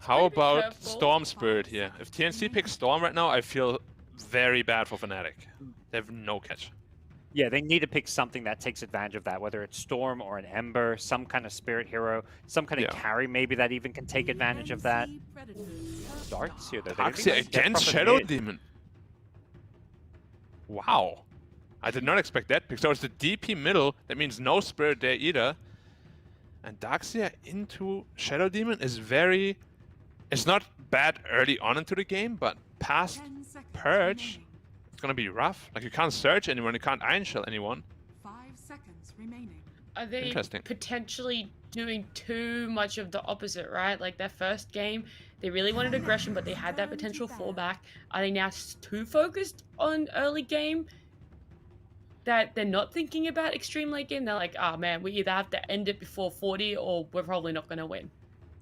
How Gotta be about careful. Storm Spirit here? If TNC picks Storm right now, I feel very bad for Fnatic. They have no catch. Yeah, they need to pick something that takes advantage of that, whether it's Storm or an Ember, some kind of Spirit hero, some kind of carry maybe that even can take advantage of that. Darts here, though. Darkseer against Shadow Demon. Wow. I did not expect that pick. So it's the DP middle. That means no Spirit there either. And Darkseer into Shadow Demon is very... It's not bad early on into the game, but past Purge, it's gonna be rough. Like, you can't search anyone, you can't Iron Shell anyone. 5 seconds remaining. Are they potentially doing too much of the opposite, right? Like their first game, they really wanted aggression, but they had that potential fallback. Are they now too focused on early game that they're not thinking about extreme late game? They're like, oh man, we either have to end it before 40 or we're probably not going to win.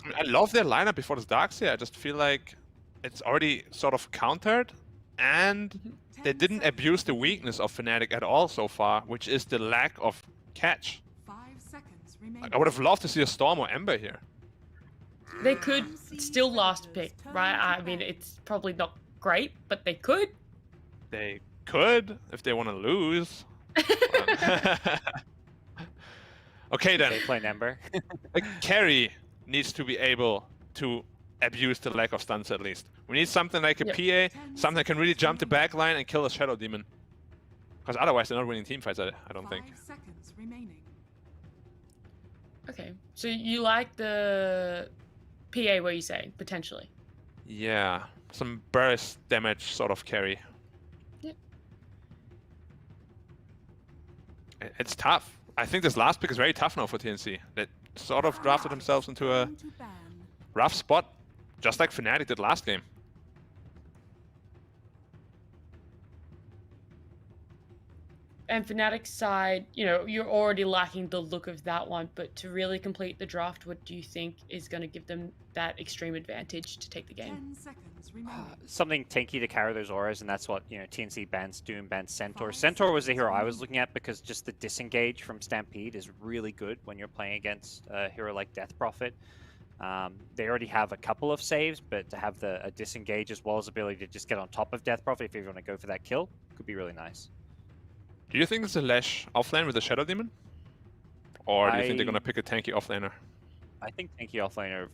I mean, I love their lineup before this Darkseer. I just feel like it's already sort of countered, and they didn't abuse the weakness of Fnatic at all so far, which is the lack of catch. 5 seconds remaining. Like, I would have loved to see a Storm or Ember here. They could still last pick, right? I mean, it's probably not great, but they could. They could, if they want to lose. Okay then. They play an Ember. A carry needs to be able to abuse the lack of stunts at least. We need something like a PA, something that can really jump the back line and kill a Shadow Demon. Because otherwise they're not winning teamfights, I don't think. 5 seconds remaining. Okay, so you like the PA, what are you saying, potentially? Yeah, some burst damage sort of carry. Yep. It's tough. I think this last pick is very tough now for TNC. They sort of drafted themselves into a rough spot, just like Fnatic did last game. And Fnatic's side, you know, you're already lacking the look of that one, but to really complete the draft, what do you think is going to give them that extreme advantage to take the game? 10 seconds remaining. Something tanky to carry those auras, and that's what, you know, TNC bans Doom, bans Centaur. Centaur was the hero I was looking at because just the disengage from Stampede is really good when you're playing against a hero like Death Prophet. They already have a couple of saves, but to have a disengage as well as ability to just get on top of Death Prophet if you want to go for that kill could be really nice. Do you think it's a Lash offlane with the Shadow Demon? Or do you think they're going to pick a tanky offlaner? I think tanky offlaner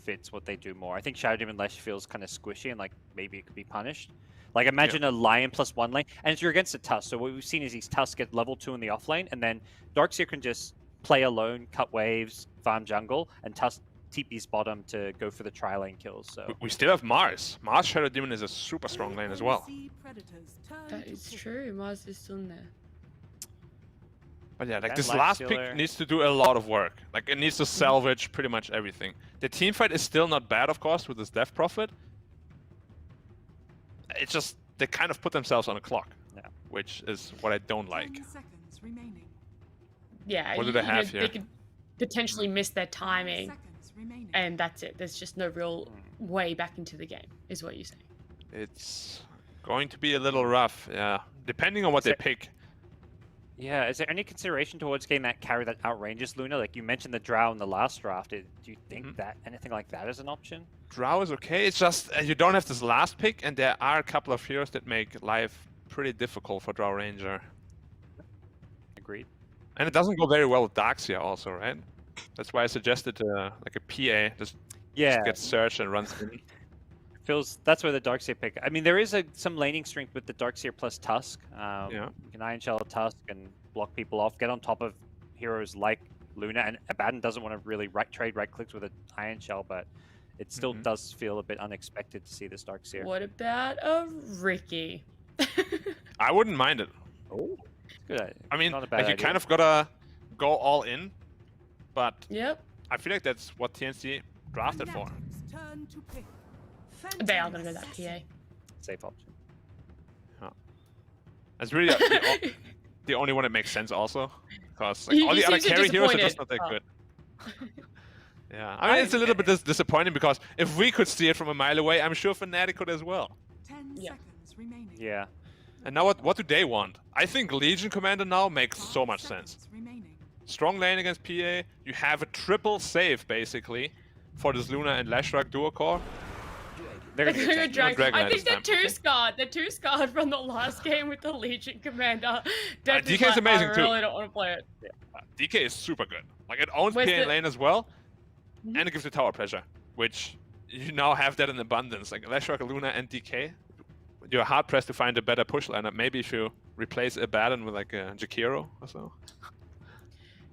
fits what they do more. I think Shadow Demon Lash feels kind of squishy and like maybe it could be punished. Like imagine a Lion +1 lane, and you're against a Tusk. So what we've seen is these Tusks get level 2 in the offlane, and then Darkseer can just play alone, cut waves, farm jungle, and Tusk TP's bottom to go for the tri-lane kills. So we still have Mars. Mars Shadow Demon is a super strong lane as well. That is true. Mars is still in there. But yeah, like And this last pick Stealer. needs to do a lot of work. Like it needs to salvage pretty much everything. The teamfight is still not bad, of course, with this Death Prophet. It's just they kind of put themselves on a clock, which is what I don't like. 10 seconds remaining. Yeah, What do they have they here? could potentially miss their timing, Seconds remaining. and that's it. There's just no real way back into the game, is what you're saying. It's going to be a little rough, yeah. Depending on what they pick. yeah, is there any consideration towards getting that carry that outranges Luna? Like you mentioned the Drow in the last draft. Do you think that anything like that is an option? Drow is okay, it's just you don't have this last pick, and there are a couple of heroes that make life pretty difficult for Drow Ranger. Agreed. And it doesn't go very well with Darkseer also, right? That's why I suggested like a PA, just gets searched and runs in. That's where the Darkseer pick. I mean, there is some laning strength with the Darkseer plus Tusk. You can Iron Shell Tusk and block people off, get on top of heroes like Luna, and Abaddon doesn't want to really trade right clicks with an Iron Shell, but it still does feel a bit unexpected to see this Darkseer. What about a Ricky? I wouldn't mind it. Oh, good. I mean, Not a bad like you idea. kind of gotta go all in, but Yep, I feel like that's what TNC drafted for. Turn to pick. they are going to go that PA. Safe option. That's really the only one that makes sense also, because like, You all the other seem so carry heroes are just disappointed. not that good. Yeah, I mean, it's a little bit disappointing because if we could see it from a mile away, I'm sure Fnatic could as well. 10 Yeah. seconds remaining. Yeah. And now what do they want? I think Legion Commander now makes so much sense. Remaining. Strong lane against PA, you have a triple save basically, for this Luna and Lashrock duo core. They're gonna They're get gonna tanked. drag- Dragon I Knight think this they're time. too scarred. They're too scarred from the last game with the Legion Commander. They're just DK is like, amazing I too. really don't want to play it. DK is super good. Like it owns Where's PA the- lane as well, Mhm. and it gives you tower pressure, which you now have that in abundance. Like Lashrock, Luna, and DK, you're hard pressed to find a better push lineup. Maybe if you replace Abaddon with like a Jakiro or so.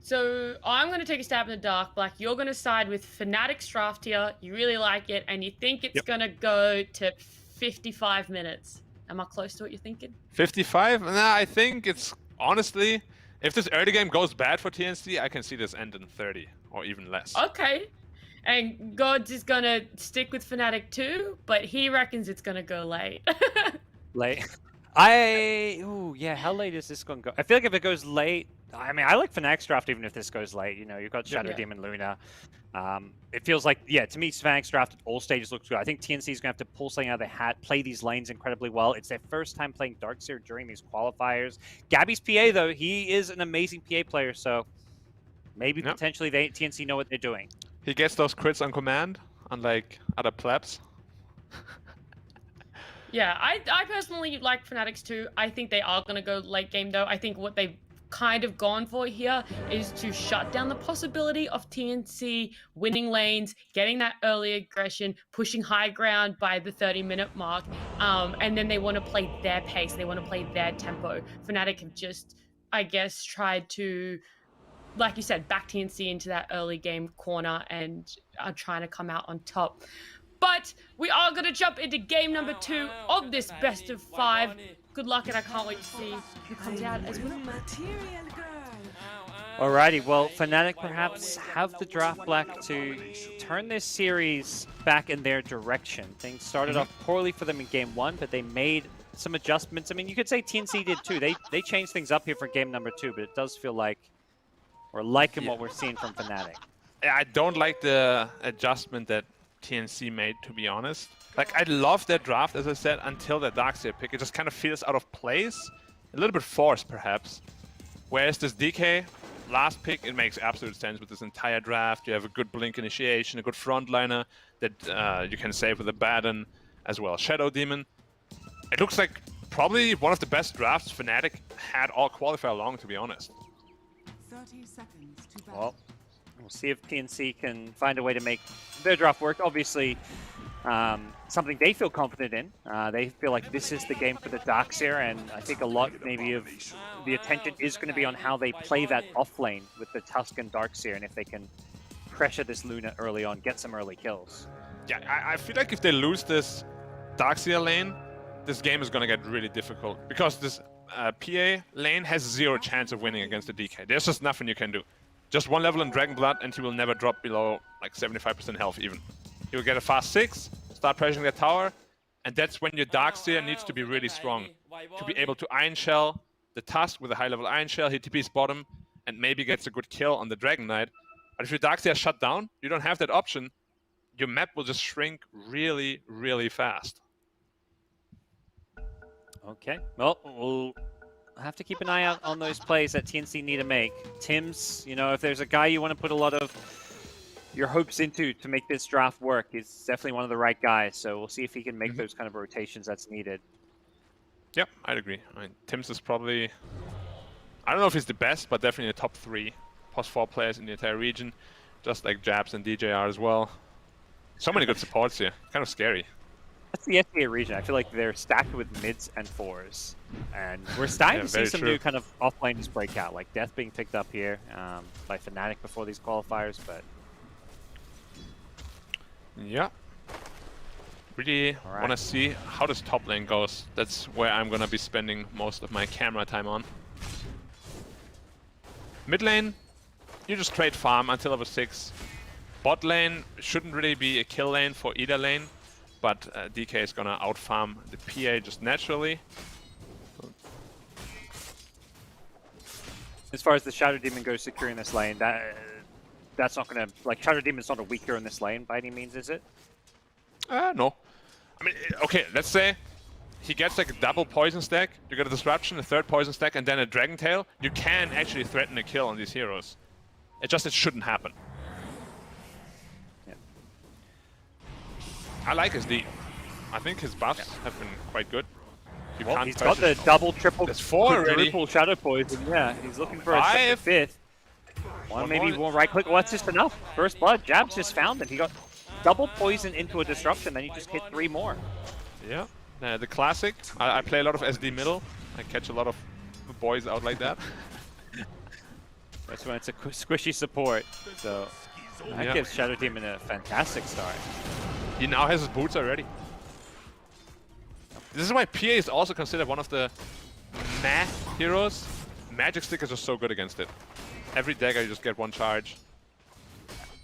So I'm going to take a stab in the dark. Black, you're going to side with Fnatic's draft here. You really like it, and you think it's Yep. going to go to 55 minutes. Am I close to what you're thinking? 55? Nah, I think it's honestly, if this early game goes bad for TNC, I can see this end in 30 or even less. Okay. And Gods is going to stick with Fnatic too, but he reckons it's going to go late. Late. Ooh, yeah, how late is this going to go? I feel like if it goes late, I mean, I like Fnatic's draft even if this goes late. You know, you've got Shadow Yeah. Demon Luna. It feels like, yeah, to me, Fnatic's draft at all stages looks good. I think TNC is going to have to pull something out of their hat, play these lanes incredibly well. It's their first time playing Darkseer during these qualifiers. Gabby's PA, though, he is an amazing PA player, so maybe Yep. potentially TNC know what they're doing. He gets those crits on command, unlike other plebs. Yeah, I personally like Fnatic's too. I think they are going to go late game though. I think what they've kind of gone for here is to shut down the possibility of TNC winning lanes, getting that early aggression, pushing high ground by the 30-minute mark, and then they want to play their pace. They want to play their tempo. Fnatic have just, I guess, tried to, like you said, back TNC into that early game corner and are trying to come out on top. But we are going to jump into game number 2 of this best of 5. Good luck, and I can't wait to see who comes out as winner. Material girl. Alrighty, well, Fnatic perhaps have the draft black to turn this series back in their direction. Things started off poorly for them in game 1, but they made some adjustments. I mean, you could say TNC did too. They changed things up here for game number 2, but it does feel like we're liking what we're seeing from Fnatic. I don't like the adjustment that TNC made, to be honest. Like, I love their draft, as I said, until the Darkseer pick. It just kind of feels out of place. A little bit forced, perhaps. Whereas this DK last pick, it makes absolute sense with this entire draft. You have a good blink initiation, a good frontliner that you can save with Abaddon, as well as Shadow Demon. It looks like probably one of the best drafts Fnatic had all qualifier long, to be honest. 30 seconds to battle. Well, we'll see if TNC can find a way to make their draft work. Obviously, something they feel confident in. They feel like this is the game for the Darkseer, and I think a lot maybe of the attention is going to be on how they play that off lane with the Tusk and Darkseer, and if they can pressure this Luna early on, get some early kills. Yeah, I feel like if they lose this Darkseer lane, this game is going to get really difficult. Because this PA lane has zero chance of winning against the DK. There's just nothing you can do. Just one level in Dragon Blood and he will never drop below like 75% health even. He will get a fast 6, start pressuring the tower, and that's when your Darkseer needs to be really strong. To be able to Iron Shell the Tusk with a high level Iron Shell, he TP's bottom, and maybe gets a good kill on the Dragon Knight. But if your Darkseer is shut down, you don't have that option. Your map will just shrink really, really fast. Okay, well, we'll have to keep an eye out on those plays that TNC need to make. Tim's, you know, if there's a guy you want to put a lot of your hopes into to make this draft work, he's definitely one of the right guys. So we'll see if he can make those kind of rotations that's needed. Yep, I'd agree. I mean, Tim's is probably, I don't know if he's the best, but definitely the top 3 +4 players in the entire region, just like Jabs and DJ are as well. So many good supports here. Kind of scary. That's the SDA region. I feel like they're stacked with mids and 4s. And we're starting to see very some true. new kind of off-laners break out, like Death being picked up here by Fnatic before these qualifiers, but... Yeah. Really Alright. want to see how this top lane goes. That's where I'm going to be spending most of my camera time on. Mid lane, you just trade farm until level 6. Bot lane shouldn't really be a kill lane for either lane, but DK is going to out-farm the PA just naturally. As far as the Shadow Demon goes securing this lane, that's not going to... Like, Shadow Demon's not a weak hero in this lane by any means, is it? No. I mean, okay, let's say he gets like a double poison stack, you get a disruption, a 3rd poison stack, and then a dragon tail. You can actually threaten a kill on these heroes. It shouldn't happen. Yeah. I like his D. I think his buffs have been quite good. You Well, can't he's got the touch it. double, triple, There's 4 already. quadruple shadow poison. Yeah, he's looking for a 5. fifth. One, maybe more. one right click. Well, that's just enough. First blood. Jabs just found him. He got double poison into a disruption. Then he just hit 3 more. Yeah. The classic. I play a lot of SD middle. I catch a lot of boys out like that. That's when it's a squishy support. So that gives Shadow Demon a fantastic start. He now has his boots already. This is why PA is also considered one of the meh heroes. Magic stickers are so good against it. Every dagger you just get 1 charge.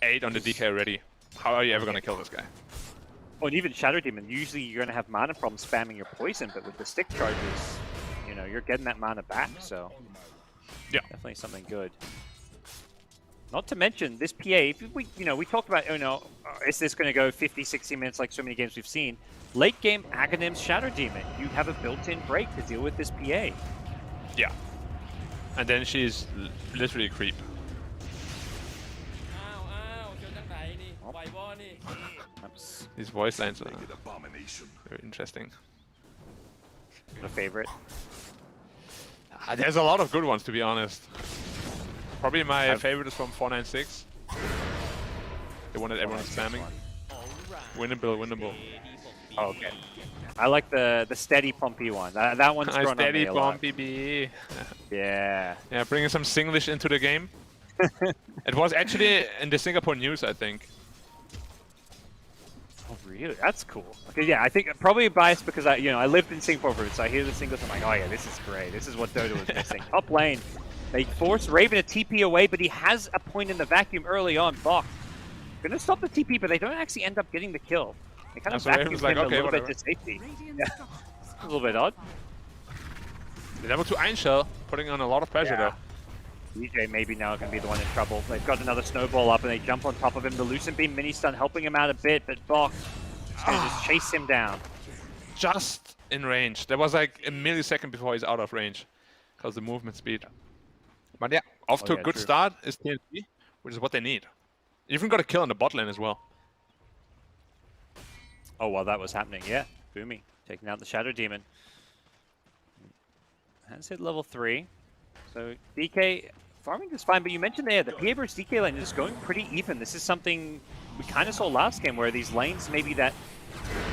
8 on the DK already. How are you ever gonna kill this guy? Oh, and even Shadow Demon, usually you're gonna have mana problems spamming your poison, but with the stick charges, you know, you're getting that mana back, so yeah, definitely something good. Not to mention this PA. If we, we talked about, is this going to go 50, 60 minutes like so many games we've seen? Late game Aghanim's Shadow Demon, you have a built-in break to deal with this PA. Yeah, and then she's literally a creep. These voice lines are very interesting. A favorite? There's a lot of good ones, to be honest. Probably my favorite is from 496. The one that everyone's spamming. Winnable, winnable. Oh, okay. I like the steady pumpy one. That one's grown on me steady a lot. pumpy B. Yeah. Yeah, bringing some Singlish into the game. It was actually in the Singapore news, I think. Oh, really? That's cool. Okay, yeah, I think probably biased because I lived in Singapore for it, so I hear the Singlish, I'm like, oh yeah, this is great. This is what Dota was missing. Top lane, they force Raven to TP away, but he has a point in the vacuum early on. Bok gonna stop the TP, but they don't actually end up getting the kill. They kind of vacuum him a little bit to safety. Yeah. A little bit odd. The level 2 Iron Shell putting on a lot of pressure though. DJ maybe now going to be the one in trouble. They've got another snowball up and they jump on top of him. The Lucent Beam mini stun helping him out a bit, but Bok is going to just chase him down. Just in range. There was like a millisecond before he's out of range because the movement speed. But yeah, off to a good start is TNC, which is what they need. You even got a kill on the bot lane as well. Oh, while that was happening, yeah. Boomy taking out the Shadow Demon. Has hit level 3. So DK farming is fine, but you mentioned there the PA versus DK lane is going pretty even. This is something we kind of saw last game where these lanes maybe that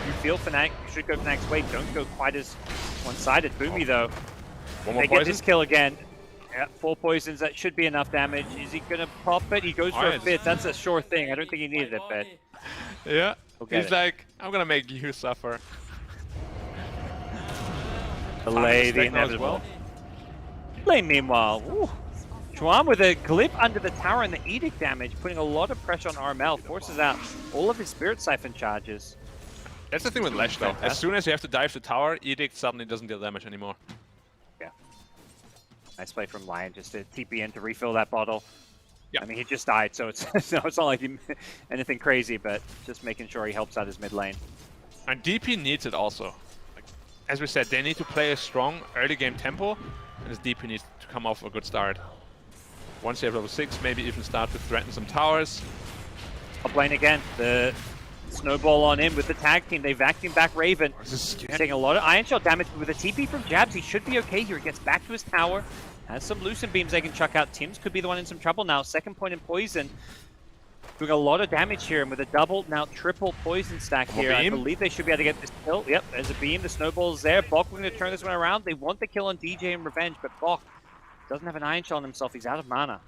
you feel Fnatic should go Fnatic's way don't go quite as one-sided. Boomy though, they get this kill again. Yeah, 4 poisons, that should be enough damage. Is he gonna pop it? He goes for a 5th. That's a sure thing. I don't think he needed it, but yeah, he's like, I'm gonna make you suffer. Delay the inevitable. Lane meanwhile, Chuan with a glyph under the tower and the edict damage, putting a lot of pressure on RML, forces out all of his Spirit Siphon charges. That's the thing with Lash though. As soon as you have to dive the tower, Edict suddenly doesn't deal damage anymore. Yeah. Nice play from Lion just to TP in to refill that bottle. Yeah. I mean, he just died, so it's, it's not like anything crazy, but just making sure he helps out his mid lane. And DP needs it also. Like, as we said, they need to play a strong early game tempo, and his DP needs to come off a good start. Once you have level 6, maybe even start to threaten some towers. Top lane again, the snowball on in with the tag team. They vacuum back Raven. Taking a lot of Iron Shell damage, but with a TP from Jabs, he should be okay here. He gets back to his tower. Has some Lucent Beams they can chuck out. Tim's could be the one in some trouble now. Second point in poison. Doing a lot of damage here, and with a double, now triple poison stack here. I believe they should be able to get this kill. Yep, there's a beam. The snowball's there. Bok going to turn this one around. They want the kill on DJ and Revenge, but Bok doesn't have an Iron Shell on himself. He's out of mana.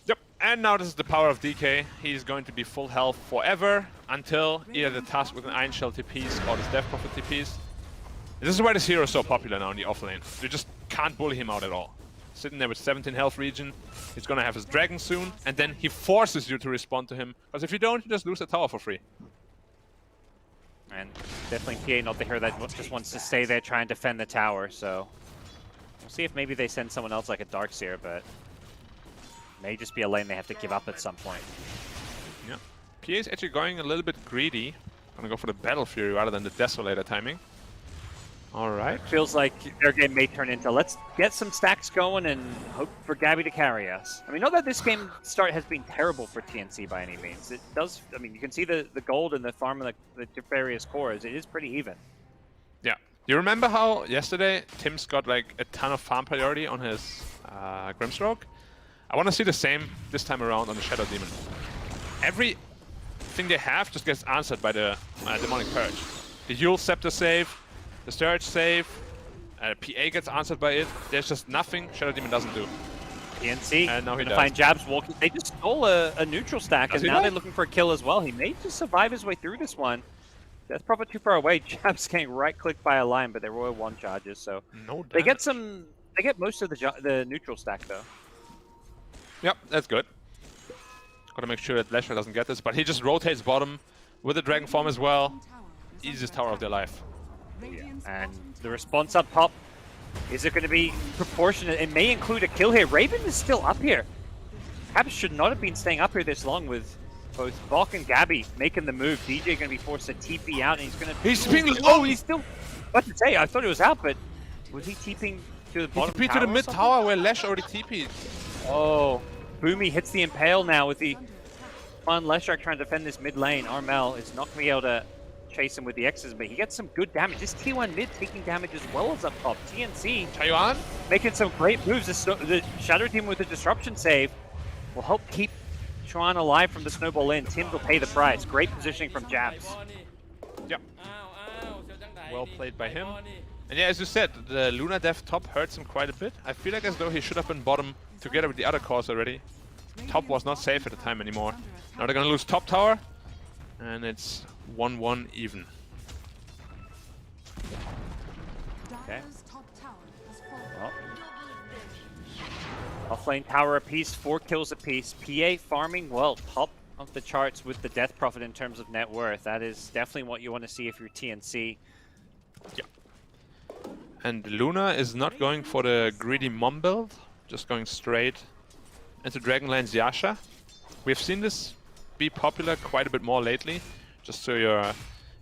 Yep, and now this is the power of DK. He's going to be full health forever until either the task with an Iron Shell TPs or the Death Prophet TPs. This is why this hero is so popular now in the offlane. You just can't bully him out at all. Sitting there with 17 health regen, he's gonna have his dragon soon, and then he forces you to respond to him. Because if you don't, you just lose the tower for free. And definitely PA not the hero that just wants to stay there trying to defend the tower, so we'll see if maybe they send someone else like a Darkseer, but may just be a lane they have to give up at some point. Yeah. PA is actually going a little bit greedy. Gonna go for the Battle Fury rather than the Desolator timing. All right. Feels like their game may turn into let's get some stacks going and hope for Gabby to carry us. I mean, not that this game start has been terrible for TNC by any means. It does. I mean, you can see the gold and the farm and the various cores. It is pretty even. Yeah. You remember how yesterday Tim's got like a ton of farm priority on his Grimstroke? I want to see the same this time around on the Shadow Demon. Everything they have just gets answered by the Demonic Purge. The Yule Scepter save, the Surge save, PA gets answered by it. There's just nothing Shadow Demon doesn't do. TNC, And now he gonna does. find Jabs walking. They just stole a neutral stack, Does and he now not? they're looking for a kill as well. He may just survive his way through this one. That's probably too far away. Jabs getting right-clicked by a line, but they're Royal 1 charges, so No they damage. get most of the neutral stack though. Yep, that's good. Gotta make sure that Lesher doesn't get this, but he just rotates bottom with the Dragon Form as well. Easiest tower of their life. And the response up top, is it going to be proportionate? It may include a kill here. Raven is still up here. Caps should not have been staying up here this long with both Bok and Gabby making the move. DJ going to be forced to TP out, and he's going to... He's being Oh, he's still... What to say? I thought he was out, but was he TPing to the He bottom TP'd to tower the or mid something? tower where Lesh already TP'd. Oh, Boomy hits the Impale now with the fun Leshrac trying to defend this mid lane. Armel is not going to be able to chase him with the X's, but he gets some good damage. This T1 mid taking damage as well as up top. TNC Taiwan? making some great moves. The Shadow Team with the disruption save will help keep Chuan alive from the snowball in. Tim will pay the price. Great positioning from Jabs. Yep. Well played by him. And yeah, as you said, the Luna Death top hurts him quite a bit. I feel like as though he should have been bottom together with the other cores already. Top was not safe at the time anymore. Now they're gonna lose top tower, and it's 1-1 even. Okay. Well, offlane tower apiece, 4 kills apiece. PA farming well, top of the charts with the Death Prophet in terms of net worth. That is definitely what you want to see if you're TNC. Yeah. And Luna is not going for the greedy mom build, just going straight into Dragonlands Yasha. We've seen this be popular quite a bit more lately, just so you're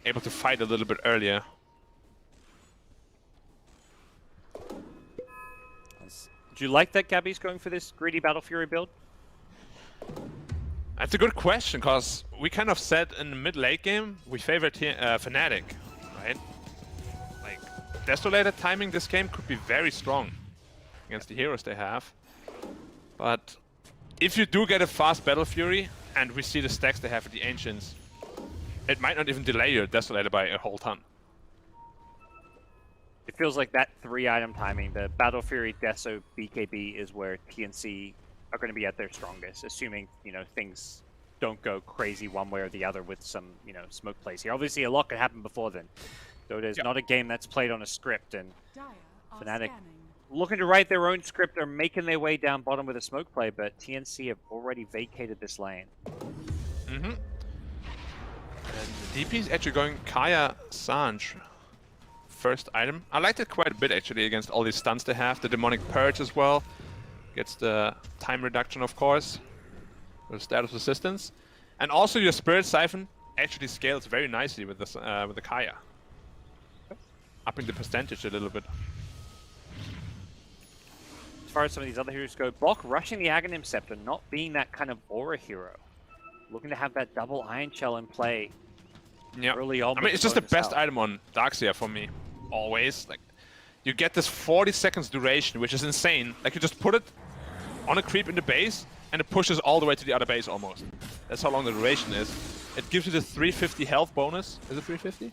able to fight a little bit earlier. Do you like that Gabby's going for this greedy Battle Fury build? That's a good question, because we kind of said in the mid-late game we favor Fnatic, right? Like, Desolator timing this game could be very strong against the heroes they have. But if you do get a fast Battle Fury, and we see the stacks they have with the Ancients, it might not even delay your Desolator by a whole ton. It feels like that 3-item timing, the Battle Fury, Deso, BKB is where TNC are going to be at their strongest, assuming, you know, things don't go crazy one way or the other with some, you know, smoke plays here. Obviously, a lot could happen before then. Though it is not a game that's played on a script, and Fnatic looking to write their own script. They're making their way down bottom with a smoke play, but TNC have already vacated this lane. Mm-hmm. And the DP is actually going Kaya Sanj. First item. I liked it quite a bit actually against all these stuns they have. The Demonic Purge as well. Gets the time reduction, of course. With status resistance. And also your Spirit Siphon actually scales very nicely with this with the Kaya. Upping the percentage a little bit. As far as some of these other heroes go, Bok rushing the Aghanim Scepter, not being that kind of aura hero. Looking to have that double Iron Shell in play. Yeah. Early on. I mean, it's just the best item on Darkseer for me. Always. Like, you get this 40 seconds duration, which is insane. Like, you just put it on a creep in the base, and it pushes all the way to the other base almost. That's how long the duration is. It gives you the 350 health bonus. Is it 350?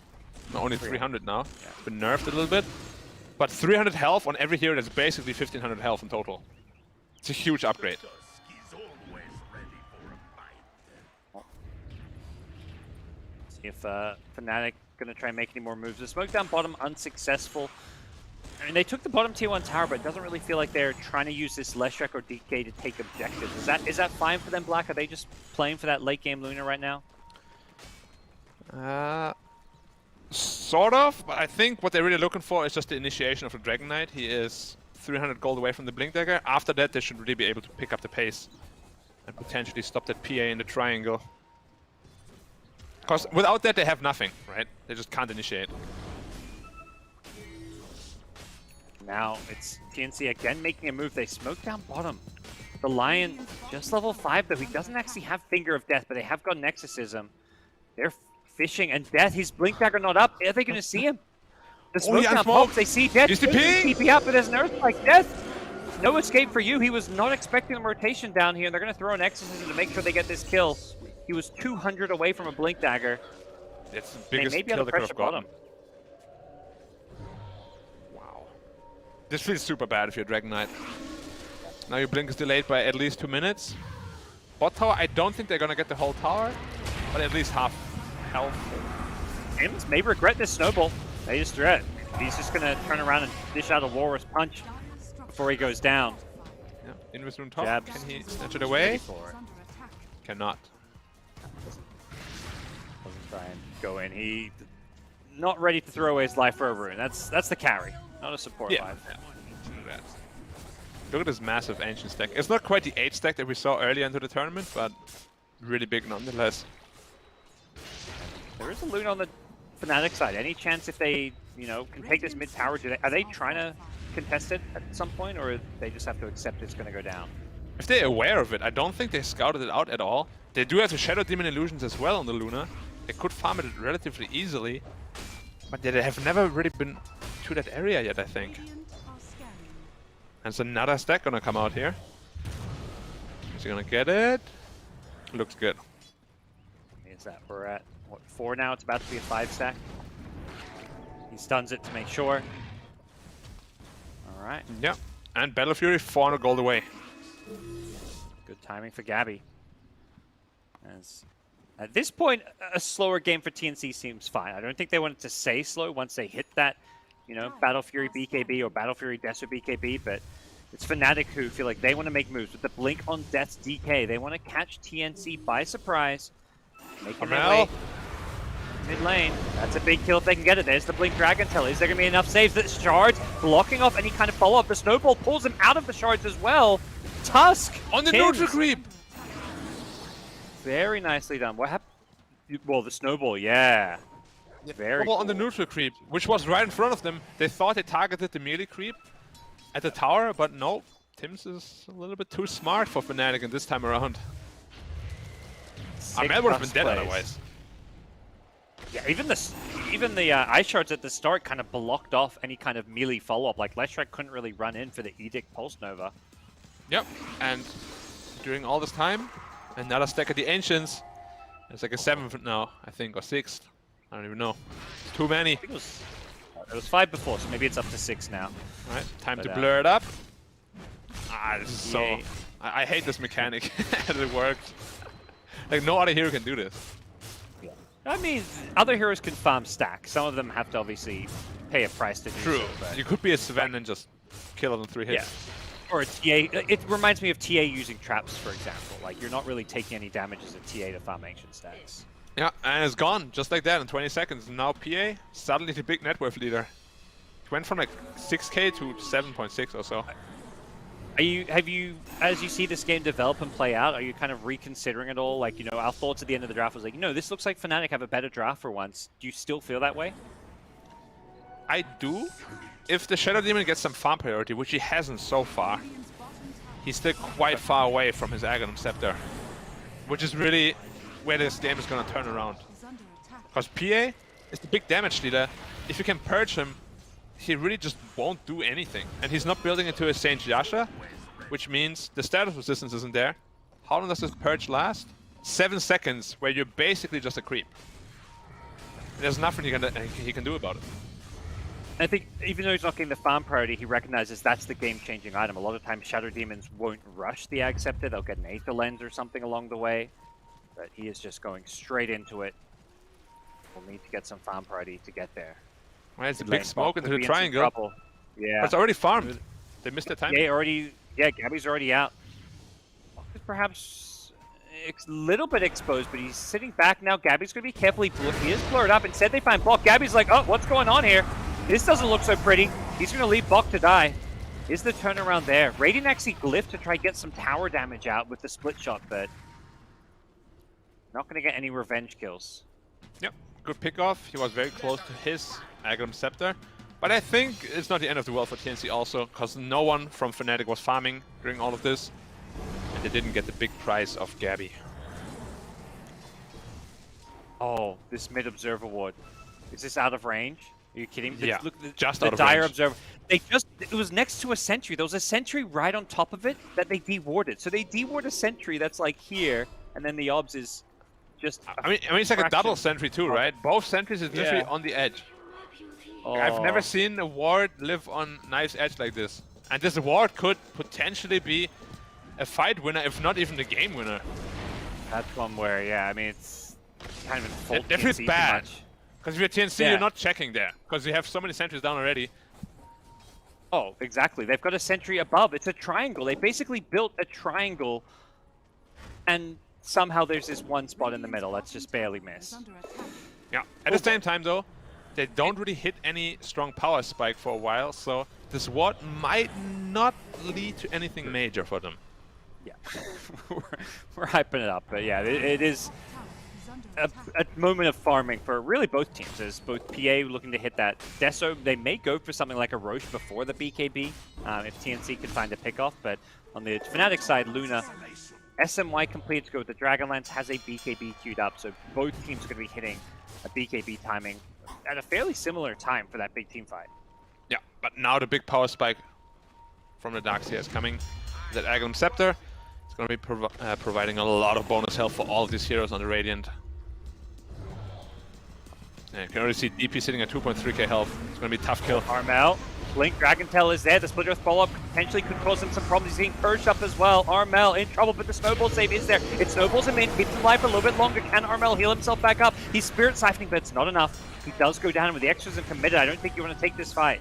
No, only 300 now. Yeah. It's been nerfed a little bit. But 300 health on every hero, that's basically 1500 health in total. It's a huge upgrade. See if Fnatic going to try and make any more moves. The smoke down bottom, unsuccessful. I mean, they took the bottom tier 1 tower, but it doesn't really feel like they're trying to use this Leshrac or DK to take objectives. Is that fine for them, Black? Are they just playing for that late game Luna right now? Sort of, but I think what they're really looking for is just the initiation of the Dragon Knight. He is 300 gold away from the Blink Dagger. After that, they should really be able to pick up the pace and potentially stop that PA in the triangle. Because without that, they have nothing, right? They just can't initiate. Now it's TNC again making a move. They smoke down bottom. The Lion, just level 5 though. He doesn't actually have Finger of Death, but they have got Nexusism. They're fishing, and Death, his Blink Dagger not up. Are they going to see him? The smoke down pops, they see Death. TP up, but there's an Earthquake. Death! No escape for you. He was not expecting the rotation down here, and they're going to throw an Exorcism to make sure they get this kill. He was 200 away from a Blink Dagger. It's the biggest kill they could have gotten. Wow. This feels super bad if you're Dragon Knight. Now your Blink is delayed by at least 2 minutes. Bot tower, I don't think they're going to get the whole tower, but at least half health. Hims may regret this snowball. They just threw it. He's just going to turn around and dish out a Walrus Punch before he goes down. Yeah, Invis Rune top. Jab. Can he snatch it away? Cannot. Doesn't try and go in. He not ready to throw away his life for a rune. That's the carry, not a support life. Yeah. Look at this massive ancient stack. It's not quite the 8 stack that we saw earlier into the tournament, but really big nonetheless. There is a loot on the Fnatic side. Any chance if they, you know, can take this mid tower? Are they trying to contest it at some point, or they just have to accept it's going to go down? If they're aware of it, I don't think they scouted it out at all. They do have the Shadow Demon illusions as well on the Luna. They could farm it relatively easily, but they have never really been to that area yet, I think. And it's another stack gonna come out here. Is he gonna get it? Looks good. Is that we're at what, 4 now? It's about to be a 5 stack. He stuns it to make sure. All right. Yeah, and Battle Fury 400 gold away. Good timing for Gabby. As at this point, a slower game for TNC seems fine. I don't think they wanted to say slow once they hit that, you know, Battle Fury BKB or Battle Fury Desert BKB, but it's Fnatic who feel like they want to make moves with the Blink on Death's DK. They want to catch TNC by surprise, making their way mid lane. That's a big kill if they can get it. There's the Blink Dragon Tail. Is there going to be enough saves? That shards blocking off any kind of follow-up. The snowball pulls him out of the shards as well. Tusk on the Tim's. neutral creep. Very nicely done. What happened? Well, the snowball, yeah. Very well, cool. on the neutral creep, which was right in front of them. They thought they targeted the melee creep at the tower, but no. Tim's is a little bit too smart for Fnatic in this time around. I mean, would have been dead otherwise. Yeah, even the ice shards at the start kind of blocked off any kind of melee follow-up. Like Leshrac couldn't really run in for the Edict Pulse Nova. Yep, and during all this time, another stack of the Ancients. It's like a 7th now, I think, or 6th. I don't even know. It's too many. I think it was 5 before, so maybe it's up to 6 now. All right, time to blur it up. Ah, this is so... I hate this mechanic as it works. Like, no other hero can do this. Yeah. I mean, other heroes can farm stack. Some of them have to obviously pay a price to do True. so. But You could be a Sven and just kill it in 3 hits. yeah. Or a TA. It reminds me of TA using traps, for example. Like, you're not really taking any damage as a TA to farm ancient stacks. Yeah, and it's gone, just like that, in 20 seconds. Now PA, suddenly the big net worth leader. It went from like 6k to 7.6 or so. Have you, as you see this game develop and play out, are you kind of reconsidering it all? Like, you know, our thoughts at the end of the draft was like, you know, this looks like Fnatic have a better draft for once. Do you still feel that way? I do. If the Shadow Demon gets some farm priority, which he hasn't so far, he's still quite far away from his Aghanim Scepter. Which is really where this game is going to turn around. Because PA is the big damage leader. If you can purge him, he really just won't do anything. And he's not building into a Saint Yasha, which means the status resistance isn't there. How long does this purge last? 7 seconds, where you're basically just a creep. There's nothing he can do about it. I think even though he's not getting the farm priority, he recognizes that's the game-changing item. A lot of times Shadow Demons won't rush the Ag Scepter. They'll get an Aether Lens or something along the way. But he is just going straight into it. We'll need to get some farm priority to get there. Well, it's a big smoke into the triangle. Yeah. But it's already farmed. They missed their time. Yeah, Gabby's already out. Perhaps a little bit exposed, but he's sitting back now. Gabby's going to be carefully blurred. He is blurred up. Instead, they find Bok. Gabby's like, oh, what's going on here? This doesn't look so pretty. He's going to leave Bok to die. Is the turnaround there? Radiant actually glyphed to try to get some tower damage out with the split shot, but not going to get any revenge kills. Yep, good pick off. He was very close to his Aghanim Scepter, But I think it's not the end of the world for TNC also, because no one from Fnatic was farming during all of this. And they didn't get the big prize of Gabby. Oh, this mid observer ward. Is this out of range? Are you kidding me? Yeah, Look, just the out of dire range. observer. It was next to a sentry. There was a sentry right on top of it that they dewarded. So they deward a sentry that's like here, and then the obs is just. I mean, it's like a double fraction. sentry too, right? Both sentries is literally Yeah. on the edge. Oh. I've never seen a ward live on knife's edge like this. And this ward could potentially be a fight winner, if not even the game winner. That's one where, yeah, I mean, it's kind of fault That feels TNC too bad. much. Because if you're TNC, Yeah. you're not checking there. Because you have so many sentries down already. Oh, exactly. They've got a sentry above. It's a triangle. They basically built a triangle, and somehow there's this one spot in the middle that's just barely missed. Yeah. At the same time, though, they don't really hit any strong power spike for a while, so this ward might not lead to anything major for them. Yeah, we're hyping it up, but yeah, it is a moment of farming for really both teams. There's both PA looking to hit that Deso. They may go for something like a Roche before the BKB if TNC can find a pickoff, but on the Fnatic side, Luna, SMY complete to go with the Dragonlance, has a BKB queued up, so both teams are going to be hitting a BKB timing at a fairly similar time for that big team fight. Yeah, but now the big power spike from the Darkseer is coming. That Aghanim Scepter is going to be providing a lot of bonus health for all of these heroes on the Radiant. And you can already see DP sitting at 2.3k health. It's going to be a tough kill. Armel, Blink, Dragon Tail is there. The Splitter Earth follow-up potentially could cause him some problems. He's being purged up as well. Armel in trouble, but the Snowball save is there. It snowballs him in, keeps him alive for a little bit longer. Can Armel heal himself back up? He's Spirit Siphoning, but it's not enough. He does go down with the extras and committed. I don't think you want to take this fight.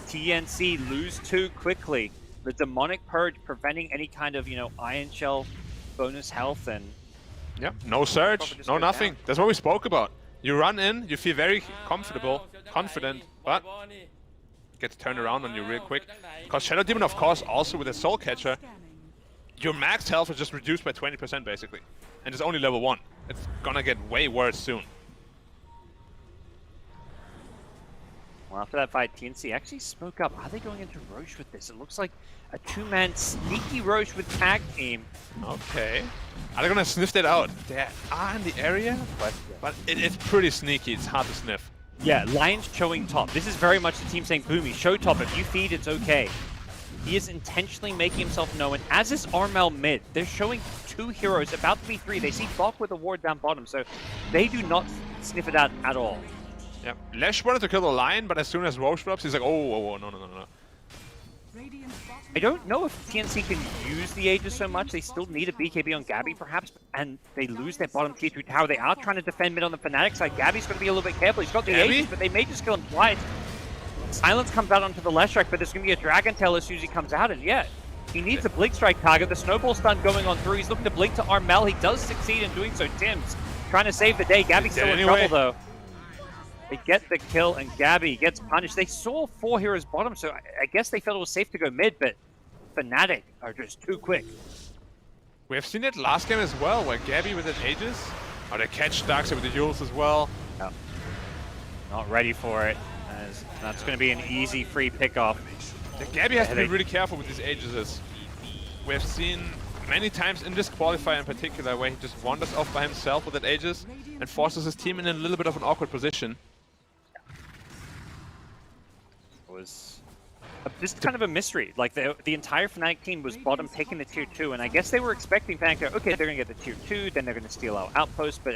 TNC lose 2 quickly. The Demonic Purge preventing any kind of, Iron Shell bonus health and... Yeah, no surge, no nothing. Down. That's what we spoke about. You run in, you feel very comfortable, confident, but gets turned around on you real quick. Because Shadow Demon, of course, also with a Soul Catcher, your max health is just reduced by 20% basically. And it's only level 1. It's gonna get way worse soon. Well, after that fight, TNC actually spoke up. Are they going into Roche with this? It looks like a 2-man sneaky Roche with tag team. Okay. Are they gonna sniff that out? They are in the area, but it's pretty sneaky. It's hard to sniff. Yeah, Lion's showing top. This is very much the team saying, Boomy, show top. If you feed, it's okay. He is intentionally making himself known, as is Armel mid. They're showing 2 heroes, about to be 3. They see Bok with a ward down bottom, so they do not sniff it out at all. Yeah. Lesh wanted to kill the Lion, but as soon as Roche drops, he's like, oh, no. I don't know if TNC can use the Aegis so much. They still need a BKB on Gabby, perhaps, and they lose their bottom tier 2 tower. They are trying to defend mid on the Fnatic side. Gabby's going to be a little bit careful. He's got the Gabby? Aegis, but they may just kill him twice. Silence comes out onto the Leshrac, but there's going to be a Dragon Tail as soon as he comes out, and yeah, he needs a Blink Strike target. The Snowball stun going on through. He's looking to Blink to Armel. He does succeed in doing so. Tim's trying to save the day. Gabby's still in trouble, though. They get the kill, and Gabby gets punished. They saw 4 heroes bottom, so I guess they felt it was safe to go mid, but Fnatic are just too quick. We have seen it last game as well, where Gabby with an Aegis. Oh, they catch Darkseid with the Yules as well. No. Not ready for it, as that's going to be an easy free pickoff. The Gabby has to be really careful with these Aegises. We have seen many times in this qualifier in particular where he just wanders off by himself with that Aegis and forces his team in a little bit of an awkward position. It was this is kind of a mystery. Like the entire Fnatic team was bottom taking the tier 2, and I guess they were expecting Fnatic to, okay, they're going to get the tier 2, then they're going to steal our outpost, but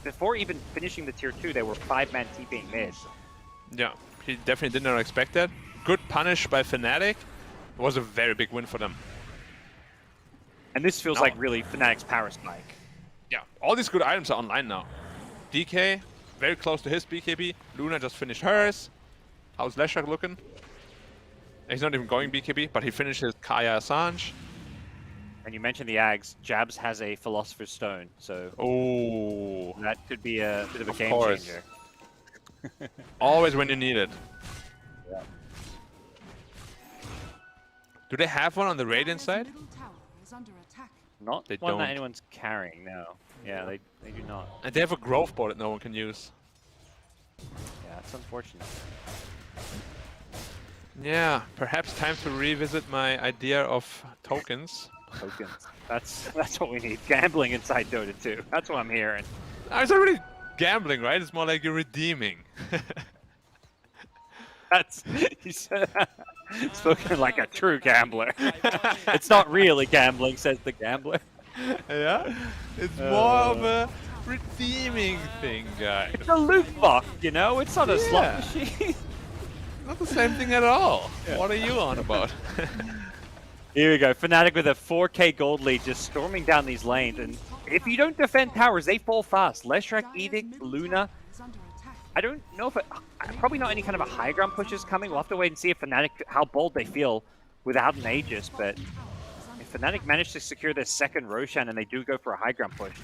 before even finishing the tier 2, they were 5-man TPing mid. Yeah, he definitely did not expect that. Good punish by Fnatic. It was a very big win for them. And this feels like really Fnatic's power spike. Yeah, all these good items are online now. DK, very close to his BKB. Luna just finished hers. How's Leshrac looking? He's not even going BKB, but he finishes Kaya Assange. And you mentioned the Ags. Jabs has a Philosopher's Stone, so that could be a bit of a game changer. Always when you need it. Yeah. Do they have one on the Radiant side? Not They one don't. that anyone's carrying, no. Yeah, they do not. And they have a growth board that no one can use. Yeah, it's unfortunate. Yeah, perhaps time to revisit my idea of tokens. Tokens. That's what we need. Gambling inside Dota 2. That's what I'm hearing. It's already gambling, right? It's more like you're redeeming. That's he's spoken like a true gambler. It's not really gambling, says the gambler. Yeah? It's more of a redeeming thing, guys. It's a loot box, you know? It's not a slot Yeah. machine. Not the same thing at all. Yeah. What are you on about? Here we go. Fnatic with a 4k gold lead just storming down these lanes. And if you don't defend towers, they fall fast. Leshrac, Edict, Luna. Is under attack. I don't know if probably not any kind of a high ground push is coming. We'll have to wait and see if Fnatic, how bold they feel without an Aegis. But if Fnatic manage to secure their second Roshan and they do go for a high ground push,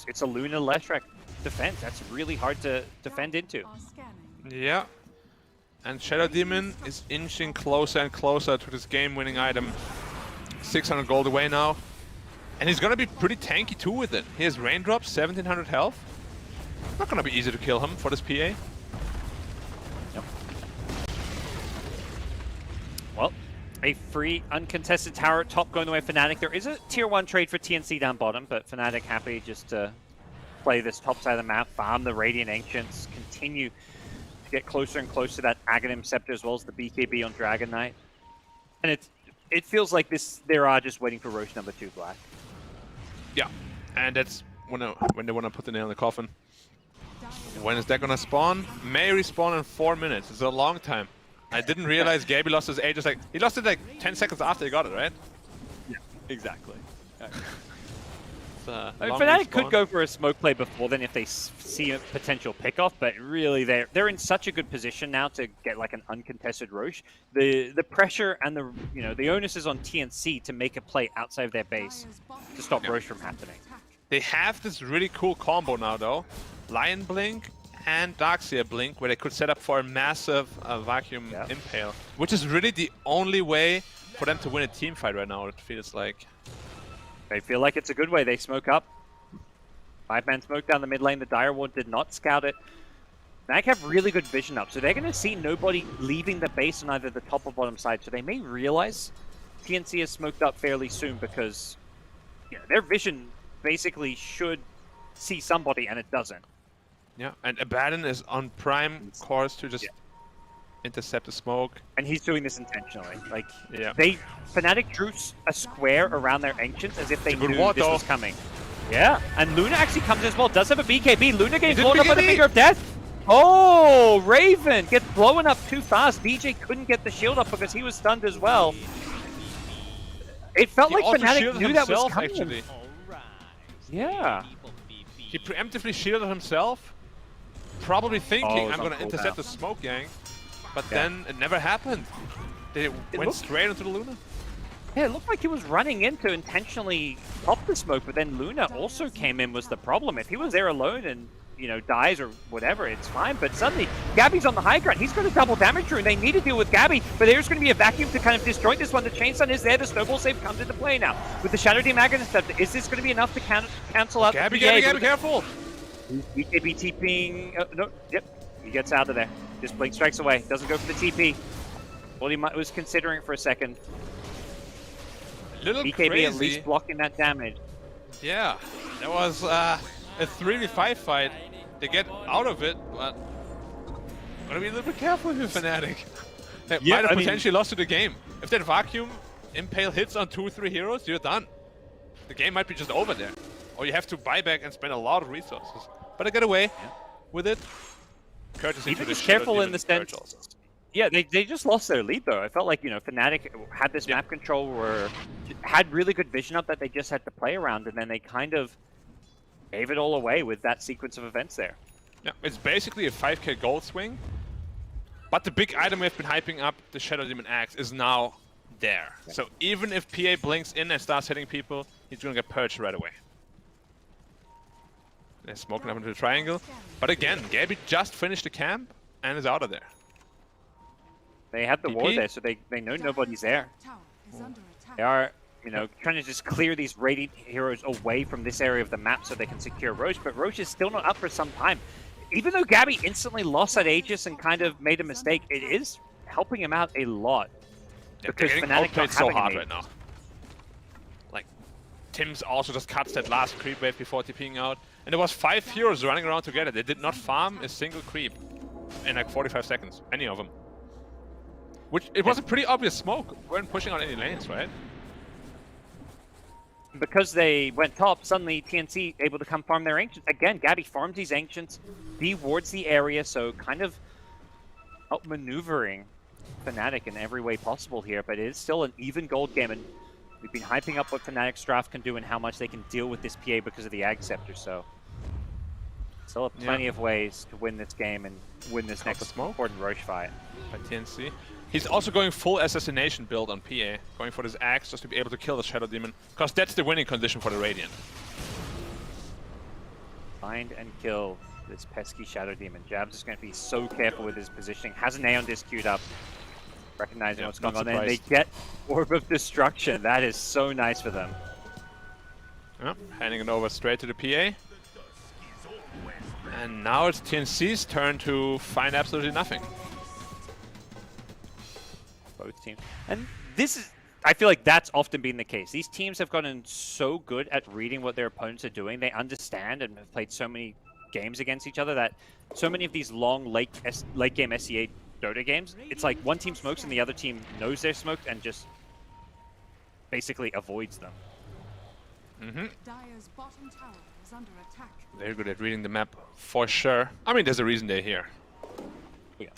it's a Luna Leshrac defense. That's really hard to defend into. Are scanning. Yeah. And Shadow Demon is inching closer and closer to this game-winning item. 600 gold away now. And he's gonna be pretty tanky too with it. He has raindrops, 1700 health. Not gonna be easy to kill him for this PA. Yep. Well, a free uncontested tower at top going away Fnatic. There is a tier 1 trade for TNC down bottom, but Fnatic happy just to play this top side of the map, farm the Radiant Ancients, continue to get closer and closer to that Aghanim Scepter as well as the BKB on Dragon Knight. And it feels like they are just waiting for Roche number 2 Black. Yeah. And that's when they wanna put the nail in the coffin. When is that gonna spawn? May respawn in 4 minutes. It's a long time. I didn't realize Gaby lost his Aegis he lost it like 10 seconds after he got it, right? Yeah, exactly. Long Fnatic respawn. could go for a smoke play before then if they see a potential pickoff, but really they're in such a good position now to get like an uncontested Roche. The pressure and the onus is on TNC to make a play outside of their base to stop Roche from happening. They have this really cool combo now, though. Lion Blink and Darkseer Blink, where they could set up for a massive vacuum impale, which is really the only way for them to win a team fight right now, it feels like. They feel like it's a good way. They smoke up. 5-man smoke down the mid lane. The Dire Ward did not scout it. Fnatic have really good vision up, so they're going to see nobody leaving the base on either the top or bottom side, so they may realize TNC is smoked up fairly soon because their vision basically should see somebody and it doesn't. Yeah, and Abaddon is on prime course to just intercept the smoke. And he's doing this intentionally. Like, Yeah. Fnatic drew a square around their Ancients as if they It's a good knew ward, this though. was coming. Yeah, and Luna actually comes in as well. Does have a BKB. Luna getting did blown up by the BKB. Finger of Death. Oh, Raven gets blown up too fast. BJ couldn't get the shield up because he was stunned as well. It felt He like also Fnatic shielded knew that was himself, coming. actually. Yeah. He preemptively shielded himself, probably thinking, Oh, it's I'm on going to intercept cooldown. the smoke gang. But Yeah. then it never happened. They went looked- straight into the Luna. Yeah, it looked like he was running in to intentionally pop the smoke, but then Luna also came in was the problem. If he was there alone and, dies or whatever, it's fine. But suddenly, Gabby's on the high ground. He's got a double damage rune. They need to deal with Gabby, but there's going to be a vacuum to kind of disjoint this one. The Chain Stun is there. The Snowball Save comes into play now. With the Shadow Demon Aghanim Scepter, is this going to be enough to cancel out Gabby, the PA? Gabby, careful! BKB TPing. No, yep. He gets out of there. Just Blink strikes away. Doesn't go for the TP. Well, he was considering it for a second. Little BKB crazy. at least blocking that damage. Yeah, that was a 3v5 fight. They get out of it, but gotta be a little bit careful with Fnatic. They Yeah, might have I mean- potentially lost to the game. If that vacuum impale hits on 2-3 heroes, you're done. The game might be just over there. Or you have to buy back and spend a lot of resources. But they get away with it. Courtesy Even to the just Shadow careful in Demon the sense. Church also. Yeah, they just lost their lead though. I felt like Fnatic had this map control where had really good vision up that they just had to play around, and then they kind of gave it all away with that sequence of events there. Yeah, it's basically a 5k gold swing. But the big item we've been hyping up, the Shadow Demon Axe, is now there. Yeah. So even if PA blinks in and starts hitting people, he's gonna get purged right away. They're smoking up into the triangle. But again, Gaby just finished the camp and is out of there. They had the TP? ward there, so they know nobody's there. Tower is under attack. They are, trying to just clear these Radiant heroes away from this area of the map so they can secure Roche, but Roche is still not up for some time. even though Gabby instantly lost that Aegis and kind of made a mistake, it is helping him out a lot. Yeah, Because they're getting Fnatic outplayed not so having hard an right now. Like, Tim's also just cuts that last creep wave before TPing out. And there was 5 heroes running around together. They did not farm a single creep in like 45 seconds, any of them. Which, it was a pretty obvious smoke. Weren't pushing out any lanes, right? Because they went top, suddenly TNC able to come farm their Ancients. Again, Gabby farms these Ancients, dewards the area, so kind of outmaneuvering Fnatic in every way possible here, but it is still an even gold game, and we've been hyping up what Fnatic's draft can do and how much they can deal with this PA because of the Ag Scepter, so still have plenty of ways to win this game and win this next important Roche fight. By TNC. He's also going full assassination build on PA, going for this axe just to be able to kill the Shadow Demon, because that's the winning condition for the Radiant. Find and kill this pesky Shadow Demon. Jabs is going to be so careful with his positioning. Has an Aeon Disc queued up. Recognizing what's going on there. They get Orb of Destruction. That is so nice for them. Yep, handing it over straight to the PA. And now it's TNC's turn to find absolutely nothing. Both teams. And this is, I feel like that's often been the case. These teams have gotten so good at reading what their opponents are doing. They understand and have played so many games against each other that so many of these long late game SEA Dota games, it's like one team smokes and the other team knows they're smoked and just basically avoids them. Dire's bottom tower is under attack. Very good at reading the map, for sure. I mean, there's a reason they're here. Yeah.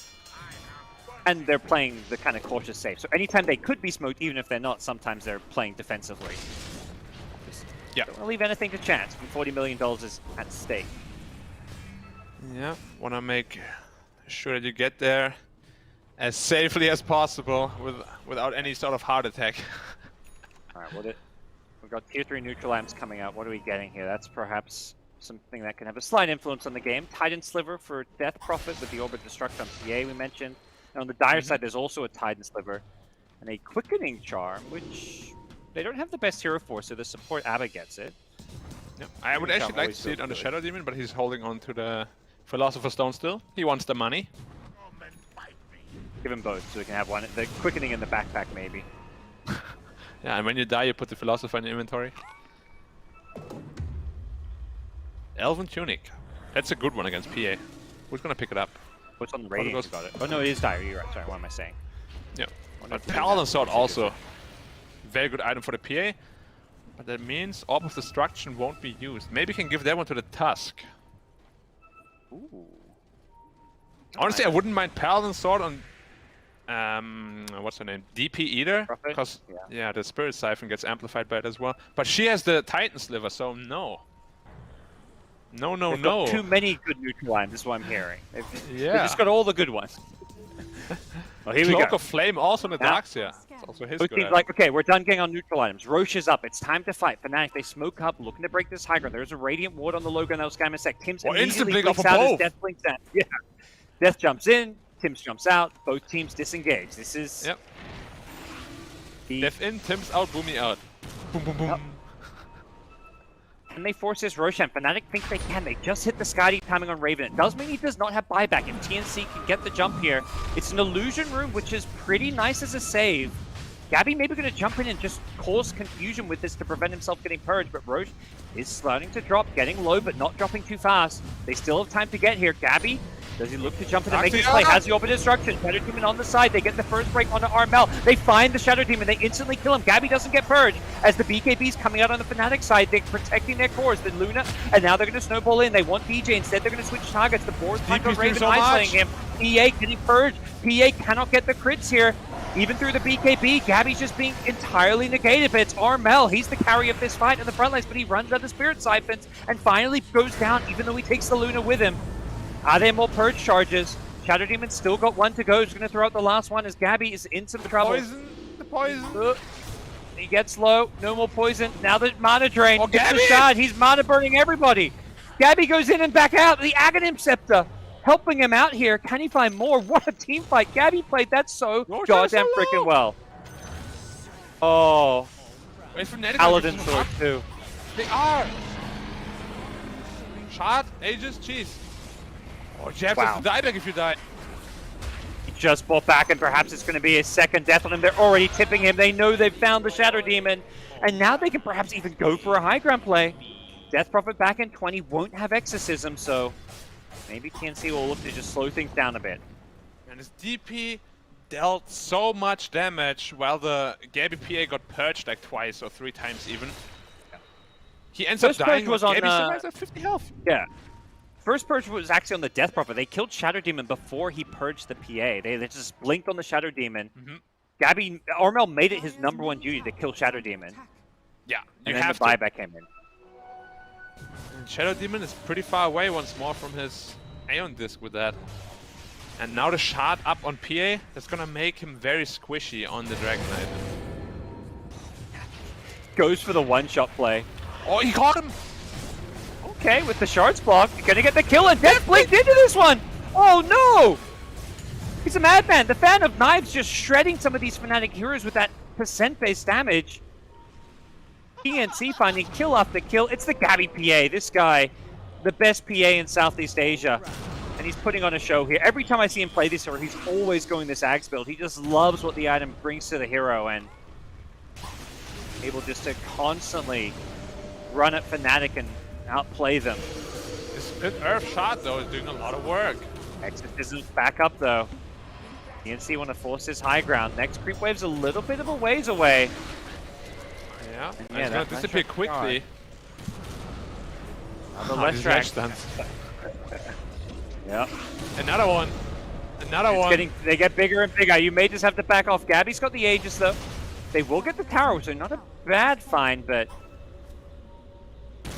And they're playing the kind of cautious safe. So anytime they could be smoked, even if they're not, sometimes they're playing defensively. Just don't want to leave anything to chance when $40 million is at stake. Yeah, want to make sure that you get there as safely as possible without any sort of heart attack. Alright, we've got tier 3 neutral amps coming out. What are we getting here? That's perhaps something that can have a slight influence on the game. Titan Sliver for Death Prophet with the Orb of Destruct on PA we mentioned. And on the Dire side, there's also a Titan Sliver and a Quickening Charm, which they don't have the best hero for, so the support Abba gets it. Yeah. I would actually like to see it on the Shadow Demon, but he's holding on to the Philosopher's Stone still. He wants the money. Give him both, so we can have one. The Quickening in the backpack, maybe. Yeah, and when you die, you put the Philosopher in the inventory. Elven Tunic. That's a good one against PA. Who's gonna pick it up? What's on the Radiant? Got it. Oh no, it is Dire. You're right. Sorry, what am I saying? Yeah. But Paladin Sword also. Very good item for the PA. But that means Orb of Destruction won't be used. Maybe you can give that one to the Tusk. Ooh. Honestly, I wouldn't mind Paladin Sword on what's her name? DP either, because yeah, the Spirit Siphon gets amplified by it as well. But she has the Titan Sliver, so no. No, no, They've no. got too many good neutral lines, is what I'm hearing. They've just got all the good ones. Well, here we go. Cloak of Flame also in the Darkseer. It's also his Both good teams item. like, okay, we're done getting on neutral items. Roche is up. It's time to fight. Fnatic, they smoke up, looking to break this high ground. There's a Radiant Ward on the low ground that was Skyman Sec. Tim's immediately instant blink blinks off of out as both. Death blinks out. Yeah. Death jumps in, Tim's jumps out. Both teams disengage. This is... Yep. The... Death in, Tim's out, Boomy out. Boom, boom, boom. Yep. And they force this Roshan. Fnatic think they can. They just hit the Skadi timing on Raven. It does mean he does not have buyback. If TNC can get the jump here, it's an illusion room, which is pretty nice as a save. Gabby maybe going to jump in and just cause confusion with this to prevent himself getting purged, but Roche is starting to drop, getting low, but not dropping too fast. They still have time to get here. Gabby, does he look to jump in and make his play? Has the Orb of Destruction. Shadow Demon on the side. They get the first break onto Armel. They find the Shadow Demon. They instantly kill him. Gabby doesn't get purged. As the BKB's coming out on the Fnatic side, they're protecting their cores. The Luna, and now they're going to snowball in. They want DJ. Instead, they're going to switch targets. The board's punch on Raven, isolating him. PA getting purged. PA cannot get the crits here. Even through the BKB, Gabby's just being entirely negated, but it's Armel. He's the carry of this fight in the front lines, but he runs out of Spirit Siphons and finally goes down, even though he takes the Luna with him. Are there more purge charges? Shadow Demon's still got one to go. He's going to throw out the last one as Gabby is in some trouble. Poison! The poison! He gets low. No more poison. Now the mana drain. Oh, It's Gabby! the shard. He's mana burning everybody. Gabby goes in and back out. The Aghanim Scepter helping him out here. Can he find more? What a team fight. Gabby played that so goddamn freaking well. Oh. Wait, Fnatic Paladin Sword too. They are! Shard, Aegis, cheese. Oh, you have Wow. to die back if you die. He just bought back, and perhaps it's going to be a second death on him. They're already tipping him. They know they've found the Shadow Demon, and now they can perhaps even go for a high ground play. Death Prophet back in 20 won't have Exorcism, so maybe TNC will look to just slow things down a bit. And his DP dealt so much damage while the Gabby PA got purged like twice or 3 times even. He ends First up dying, purge was but on, Gabby survives at 50 health. Yeah. First purge was actually on the Death Prophet. They killed Shadow Demon before he purged the PA. They just blinked on the Shadow Demon. Gabby, Armel made it his #1 duty to kill Shadow Demon. Yeah, you And then have the to. buyback came in. And Shadow Demon is pretty far away once more from his Aeon Disc with that. And now the shard up on PA, that's gonna make him very squishy on the Dragon Knight. Goes for the one-shot play. Oh, he caught him! Okay, with the shards block, gonna get the kill, and Death blinked into this one! Oh no! He's a madman. The Fan of Knives just shredding some of these Fnatic heroes with that percent-based damage. TNC finding kill after kill. It's the Gabby PA. This guy, the best PA in Southeast Asia. And he's putting on a show here. Every time I see him play this hero, he's always going this Axe build. He just loves what the item brings to the hero, and able just to constantly run at Fnatic and outplay them. This Split Earth shot though is doing a lot of work. Exorcism's back up though. TNC want to force this high ground. Next creep wave's a little bit of a ways away. Yeah, and yeah, it's gonna that disappear shot- quickly. The Oh, left these track. ledge stuns. Yep. Another one. Another It's one. they get bigger and bigger. You may just have to back off. Gabby's got the Aegis though. They will get the tower, so not a bad find, but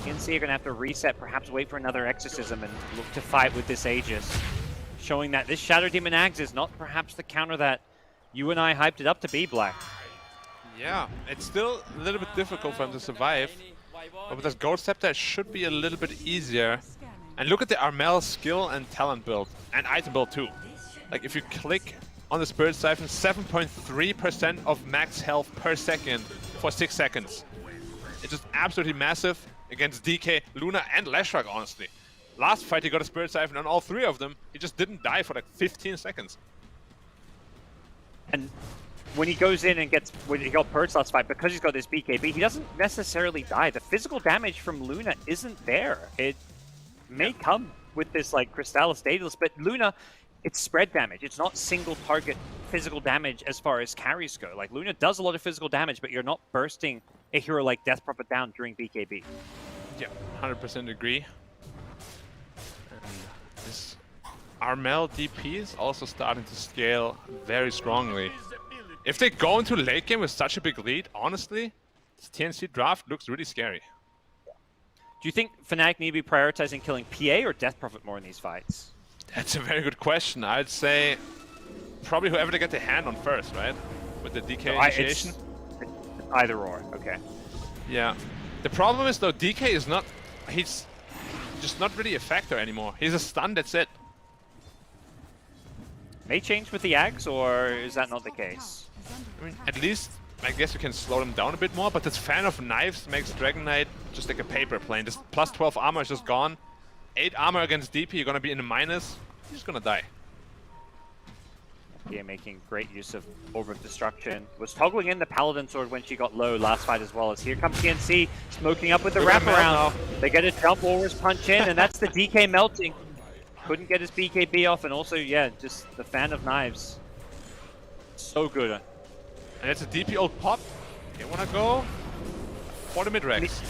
TNC are gonna have to reset, perhaps wait for another Exorcism and look to fight with this Aegis. Showing that this Shadow Demon Axe is not perhaps the counter that you and I hyped it up to be, Black. Yeah, it's still a little bit difficult for him to survive. But with this Gold Scepter, it should be a little bit easier. And look at the Armel skill and talent build, and item build too. Like if you click on the Spirit Siphon, 7.3% of max health per second for 6 seconds. It's just absolutely massive against DK, Luna, and Leshrac, honestly. Last fight he got a Spirit Siphon on all 3 of them. He just didn't die for like 15 seconds. And when he goes in and gets, when he got purged last fight, because he's got this BKB, he doesn't necessarily die. The physical damage from Luna isn't there. It may come with this like Crystallis Daedalus, but Luna, it's spread damage. It's not single target physical damage as far as carries go. Like Luna does a lot of physical damage, but you're not bursting a hero like Death Prophet down during BKB. Yeah, 100% agree. And this Armel DP is also starting to scale very strongly. If they go into late game with such a big lead, honestly, this TNC draft looks really scary. Do you think Fnatic need to be prioritizing killing PA or Death Prophet more in these fights? That's a very good question. I'd say probably whoever they get their hand on first, right? With the DK initiation. It's either or, okay. Yeah. The problem is though, DK is not, he's just not really a factor anymore. He's a stun, that's it. May change with the Axe, or is that not the case? I mean, at least, I guess you can slow them down a bit more, but this Fan of Knives makes Dragon Knight just like a paper plane. This plus 12 armor is just gone. 8 armor against DP, you're gonna be in the minus. You're just gonna die. Yeah, making great use of Orb of Destruction. Was toggling in the Paladin Sword when she got low last fight as well. As here comes TNC, smoking up with the Look at wraparound. Mel They get a jump Aura's punch in, and that's the DK melting. Couldn't get his BKB off, and also, yeah, just the Fan of Knives. So good. And it's a DP ult pop. You wanna go for the mid-rex.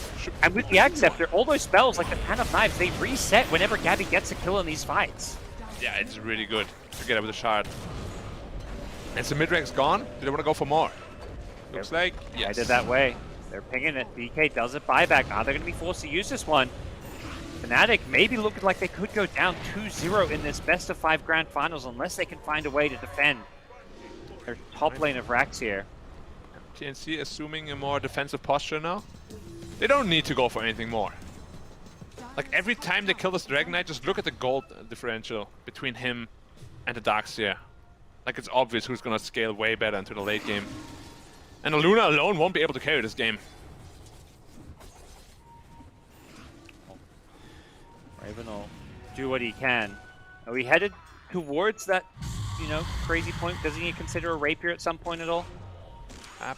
And with the Axe Scepter, all those spells, like the Fan of Knives, they reset whenever Gabby gets a kill in these fights. Yeah, it's really good to get up with the shard. And so mid-rex gone. Do they want to go for more? Looks like yes. Headed that way. They're pinging it. DK does it buyback. Now they're going to be forced to use this one. Fnatic maybe looking like they could go down 2-0 in this best of 5 grand finals unless they can find a way to defend their top lane of racks here. TNC assuming a more defensive posture now. They don't need to go for anything more. Like every time they kill this Dragon Knight, just look at the gold differential between him and the Darkseer. Like it's obvious who's gonna scale way better into the late game. And Luna alone won't be able to carry this game. Raven will do what he can. Are we headed towards that, you know, crazy point? Doesn't he consider a rapier at some point at all?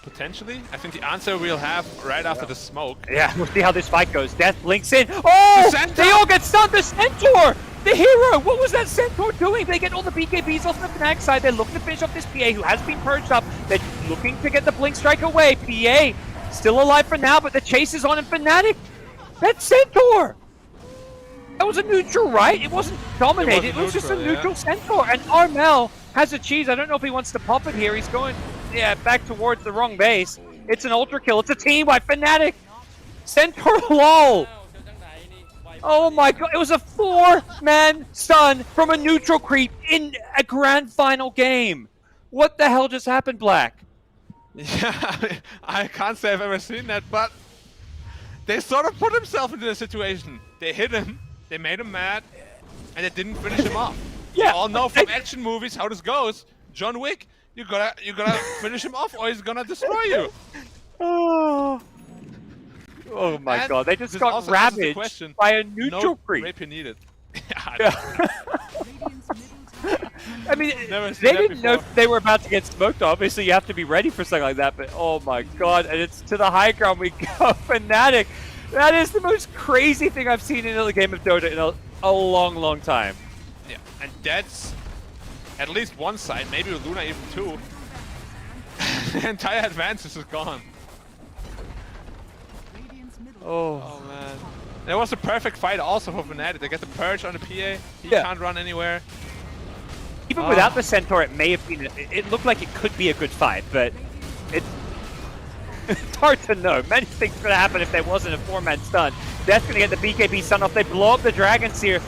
Potentially. I think the answer we'll have right after the smoke. Yeah, we'll see how this fight goes. Death blinks in. Oh! The They all get stunned! The Centaur! The hero! What was that Centaur doing? They get all the BKBs off the Fnatic side. They're looking to finish off this PA who has been purged up. They're looking to get the blink strike away. PA still alive for now, but the chase is on in Fnatic. That Centaur! That was a neutral, right? It wasn't dominated. It was just a neutral Centaur. And Armel has a cheese. I don't know if he wants to pop it here. He's going, yeah, back towards the wrong base. It's an ultra kill. It's a team by Fnatic. Centaur lol. Oh my god. It was a 4-man stun from a neutral creep in a grand final game. What the hell just happened, Black? Yeah, I can't say I've ever seen that, but they sort of put themselves into the situation. They hit him, they made him mad, and they didn't finish him off. Yeah, We all know from action movies how this goes. John Wick, you gotta finish him off, or he's gonna destroy you. Oh my And god, they just this got also answers the ravaged question. by a neutral No creep. rapier needed. Yeah. I mean, Never seen they that didn't know before. if they were about to get smoked. Obviously, you have to be ready for something like that. But oh my god, and it's to the high ground we go. Fnatic. That is the most crazy thing I've seen in a game of Dota in a long, long time. Yeah, and that's at least one side, maybe with Luna even two. The entire advantage is gone. Oh man. And it was a perfect fight also for Fnatic. They get the purge on the PA. He Yeah. can't run anywhere. Even Ah. without the Centaur, it may have been. It looked like it could be a good fight, but it's hard to know. Many things could happen if there wasn't a 4-man stun. Death's gonna get the BKB stun off. They blow up the Dragons here,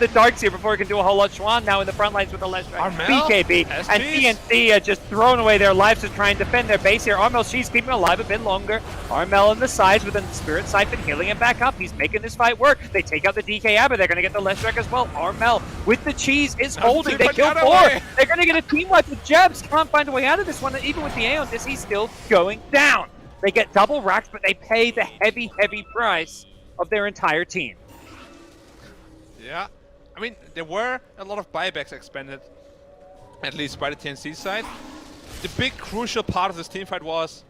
the Darks here before he can do a whole lot. Schwan now in the front lines with the left Armel, BKB, SGs. and TNC are just throwing away their lives to try and defend their base here. Armel, she's keeping alive a bit longer. Armel on the sides with a Spirit Siphon healing him back up. He's making this fight work. They take out the DK Abba. They're gonna get the left drag as well. Armel with the cheese is holding. They kill the 4. other way. They're gonna get a team wipe with Jebs. Can't find a way out of this one. And even with the A on this, he's still going down. They get double racks, but they pay the heavy, heavy price of their entire team. Yeah. I mean, there were a lot of buybacks expended, at least by the TNC side. The big crucial part of this teamfight was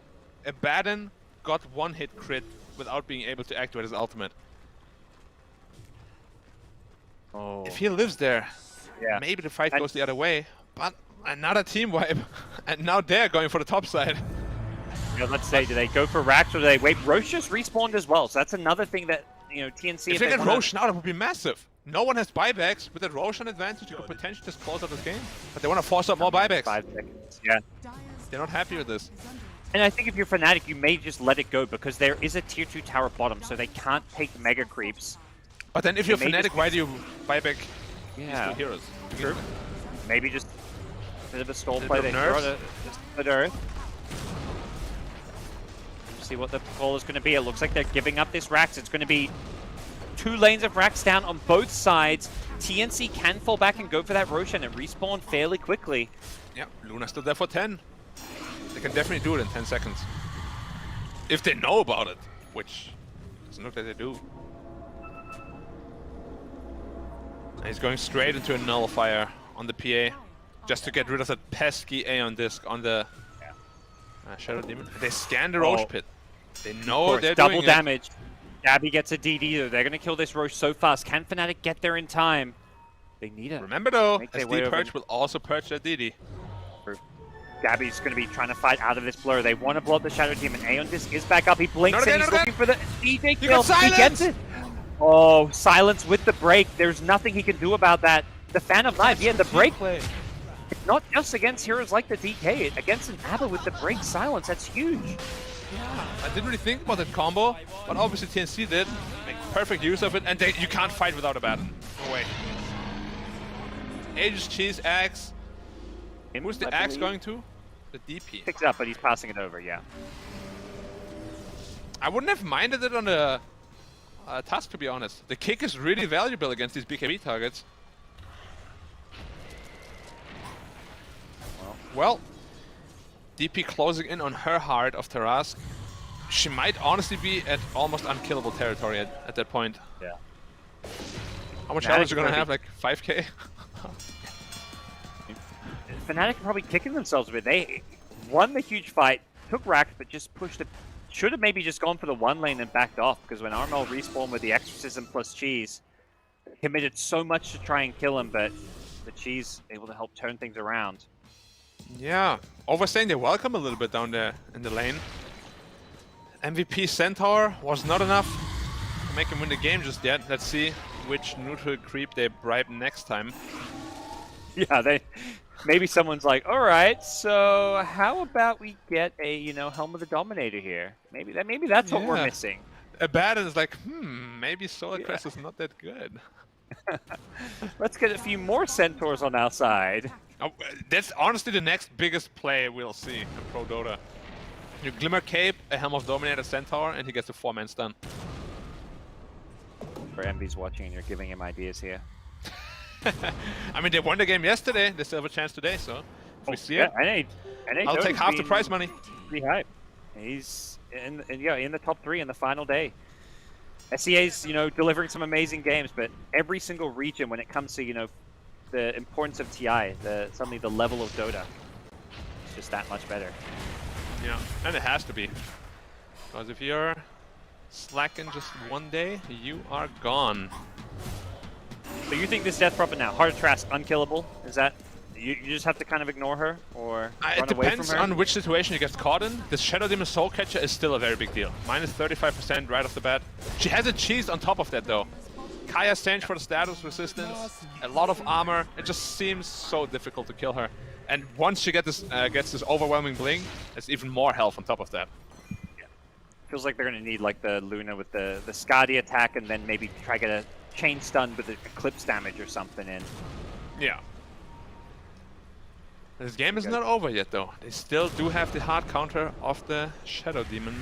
Abaddon got one hit crit without being able to activate his ultimate. Oh. If he lives there, Yeah. maybe the fight And- goes the other way. But another team wipe, and now they're going for the top side. You know, let's say, do they go for racks or do they wait? Roche just respawned as well, so that's another thing that, you know, TNC... If they get wanna- Roche now, that would be massive. No one has buybacks. With that Roche on advantage, you could potentially just close out this game. But they want to force up more buybacks. 5 seconds. Yeah. They're not happy with this. And I think if you're Fnatic, you may just let it go because there is a tier 2 tower bottom, so they can't take mega creeps. But then if you're They may Fnatic, just- why do you buy back Yeah. these two heroes? True. Maybe just a bit of a stall Bit play. of They nerves. throw the split earth. See what the call is going to be. It looks like they're giving up this Rax. It's going to be 2 lanes of Rax down on both sides. TNC can fall back and go for that Roshan and respawn fairly quickly. Yeah, Luna's still there for 10. They can definitely do it in 10 seconds. If they know about it, which doesn't look like they do. And he's going straight into a nullifier on the PA, just to get rid of that pesky A on disc on the Shadow Demon. They scan the Roche pit. They know they're double doing damage. Gabby gets a DD though. They're going to kill this Roche so fast. Can Fnatic get there in time? They need it. it. Remember though, Make their way SD over. Purge will also purge their DD. Gabby's going to be trying to fight out of this blur. They want to blow up the Shadow Demon. Aeon Disc is back up. He blinks Not and again, he's not looking for the DJ You kill. got He gets silence! it. Oh, silence with the break. There's nothing he can do about that. The Fan of Knives, yeah, the break. Play. Not just against heroes like the DK, against an Abba with the break silence. That's huge. Yeah, I didn't really think about that combo, but obviously TNC did. Make perfect use of it, and you can't fight without Abaddon. No way. Aegis, Cheese, Axe. Who's the I Axe believe. going to? The DP. Picks it up, but he's passing it over, yeah. I wouldn't have minded it on the task, to be honest. The kick is really valuable against these BKB targets. Well, DP closing in on her heart of Tarask. She might honestly be at almost unkillable territory at that point. Yeah. How much Fnatic health is is you gonna gonna have? be- Like 5k? Fnatic are probably kicking themselves a bit. They won the huge fight, took racks, but just pushed it. Should have maybe just gone for the one lane and backed off, because when Armel respawned with the Exorcism plus Cheese, committed so much to try and kill him, but the Cheese able to help turn things around. Yeah, overstaying their welcome a little bit down there in the lane. MVP Centaur was not enough to make him win the game just yet. Let's see which neutral creep they bribe next time. Yeah, maybe someone's like, all right, so how about we get a Helm of the Dominator here? Maybe that's what we're Yeah. missing. Abaddon is like, maybe Solar Yeah. Crest is not that good. Let's get a few more Centaurs on our side. Oh, that's honestly the next biggest play we'll see in Pro Dota. You Glimmer Cape, a Helm of Dominator Centaur, and he gets a 4-man stun. For MB's watching and you're giving him ideas here. I mean, they won the game yesterday. They still have a chance today, so if we see it, NA I'll take Dota's half the been prize money. Pretty hype. He's in the top 3 in the final day. SEA's delivering some amazing games, but every single region when it comes to the importance of TI, suddenly the level of Dota, it's just that much better. Yeah, and it has to be. Because if you're slacking just one day, you are gone. So you think this Death Prophet now, Heart of Trask, unkillable? Is that you just have to kind of ignore her or It run away from depends her? on which situation you get caught in. This Shadow Demon Soul Catcher is still a very big deal. Minus 35% right off the bat. She has a cheese on top of that though. Kaya Stange for the status resistance, a lot of armor. It just seems so difficult to kill her. And once she gets this overwhelming bling, it's even more health on top of that. Feels like they're gonna need like the Luna with the Skadi attack, and then maybe try to get a chain stun with the Eclipse damage or something in. Yeah. This game is not over yet though. They still do have the hard counter of the Shadow Demon.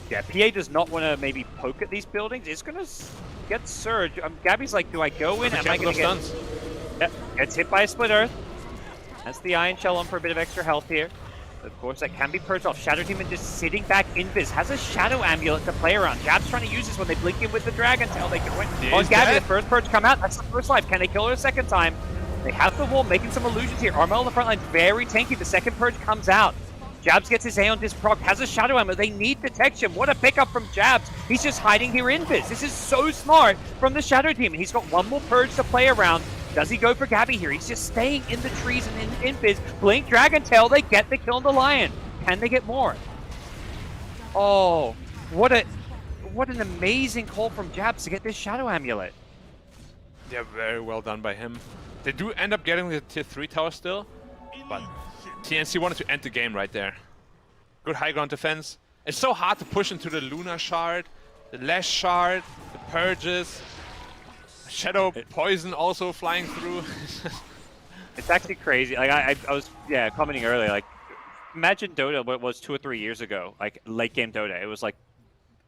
Yeah, PA does not want to maybe poke at these buildings. It's gonna get Surge. Gabby's like, do I go in? Am I gonna get? stuns. Yep, gets hit by a Split Earth. That's the Iron Shell on for a bit of extra health here. Of course, that can be purged off. Shadow Demon just sitting back invis. Has a Shadow Amulet to play around. Jab's trying to use this when they blink in with the Dragon Tail. They go in. Yeah, On he's Gabby, dead. the first purge come out. That's the first life. Can they kill her a second time? They have the wall, making some illusions here. Armel on the front line, very tanky. The second purge comes out. Jabs gets his Aeon Disc proc, has a Shadow Amulet. They need detection. What a pickup from Jabs. He's just hiding here invis. This is so smart from the Shadow Demon. He's got one more purge to play around. Does he go for Gabby here? He's just staying in the trees and in invis. Blink Dragon Tail, they get the kill on the Lion. Can they get more? Oh, what an amazing call from Jabs to get this Shadow Amulet. Yeah, very well done by him. They do end up getting the tier 3 tower still, but TNC wanted to end the game right there. Good high ground defense. It's so hard to push into the Luna Shard, the Lash Shard, the Purges, Shadow Poison also flying through. It's actually crazy. Like I was commenting earlier. Like imagine Dota what it was 2 or 3 years ago. Like late game Dota, it was like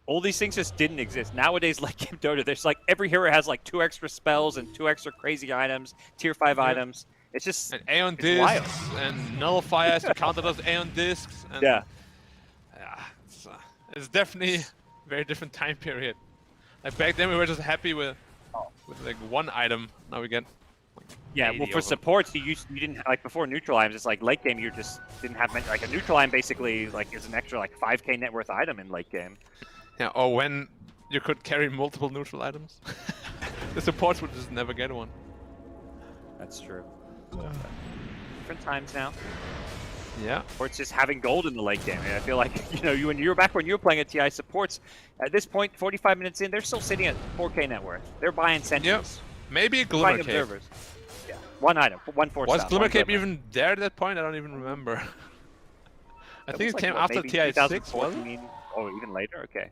all these things just didn't exist. Nowadays, late game Dota, there's like every hero has like 2 extra spells and 2 extra crazy items, tier 5 items. It's just And Aeon it's Discs wild. and Nullifiers to counter those Aeon Discs. And Yeah. Yeah, it's definitely a very different time period. Like back then we were just happy with like one item. Now we get Yeah, 80 well, for of them. supports, you didn't like before neutral items. It's like late game, you just didn't have many. Like a neutral item basically like is an extra like 5k net worth item in late game. Yeah, or when you could carry multiple neutral items. The supports would just never get one. That's true. Different times now. Yeah. Or it's just having gold in the late game. And I feel like when you were back when you were playing at TI supports, at this point, 45 minutes in, they're still sitting at 4k net worth. They're buying sentries. Maybe a Buying Glimmer Cape. observers. Yeah, one item, 1 4 Was star, Glimmer one Cape Glimmer. even there at that point? I don't even remember. I That think was it like, came what, after maybe TI6, was it? 2014, or even later. Okay.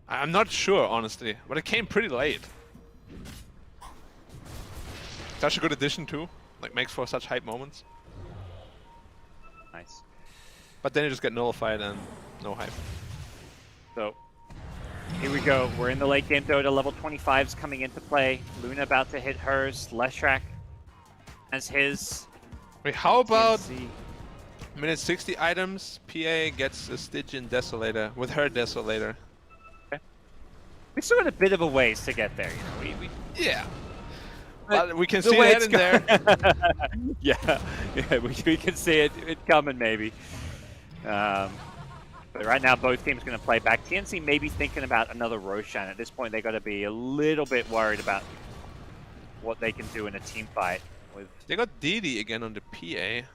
I'm not sure, honestly, but it came pretty late. Such a good addition too, like makes for such hype moments. Nice. But then you just get nullified and no hype. So here we go. We're in the late game Dota. Level 25's coming into play. Luna about to hit hers. Leshrak has his. Wait, how about TNC. minute 60 items? PA gets a Stygian Desolator with her Desolator. Okay. We still got a bit of a ways to get there. You know, Yeah. But But we can the see way that it's in there. yeah, we can see it coming maybe. But right now, both teams going to play back. TNC maybe thinking about another Roshan. At this point, they got to be a little bit worried about what they can do in a team fight. With They got DD again on the PA. yeah.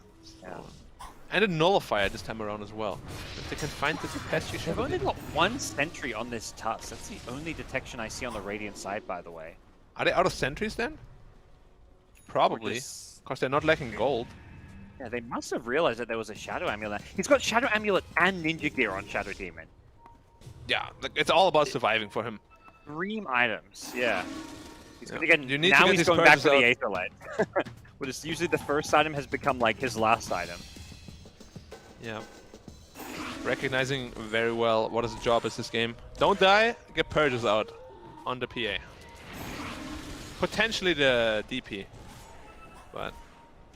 And a nullifier this time around as well. If they can find this pesky They've Shadow only Demon. got one sentry on this Tusk. That's the only detection I see on the Radiant side, by the way. Are they out of sentries then? Probably. Just- Because they're not lacking gold. Yeah, they must have realized that there was a Shadow Amulet. He's got Shadow Amulet and Ninja Gear on Shadow Demon. Yeah, like, it's all about surviving for him. Dream items, yeah. He's Yeah. gonna get. You need to now get he's these going back purges for the out. Aether Light. But it's usually the first item has become like his last item. Yeah. Recognizing very well what his job is this game. Don't die, get purges out on the PA. Potentially the DP. But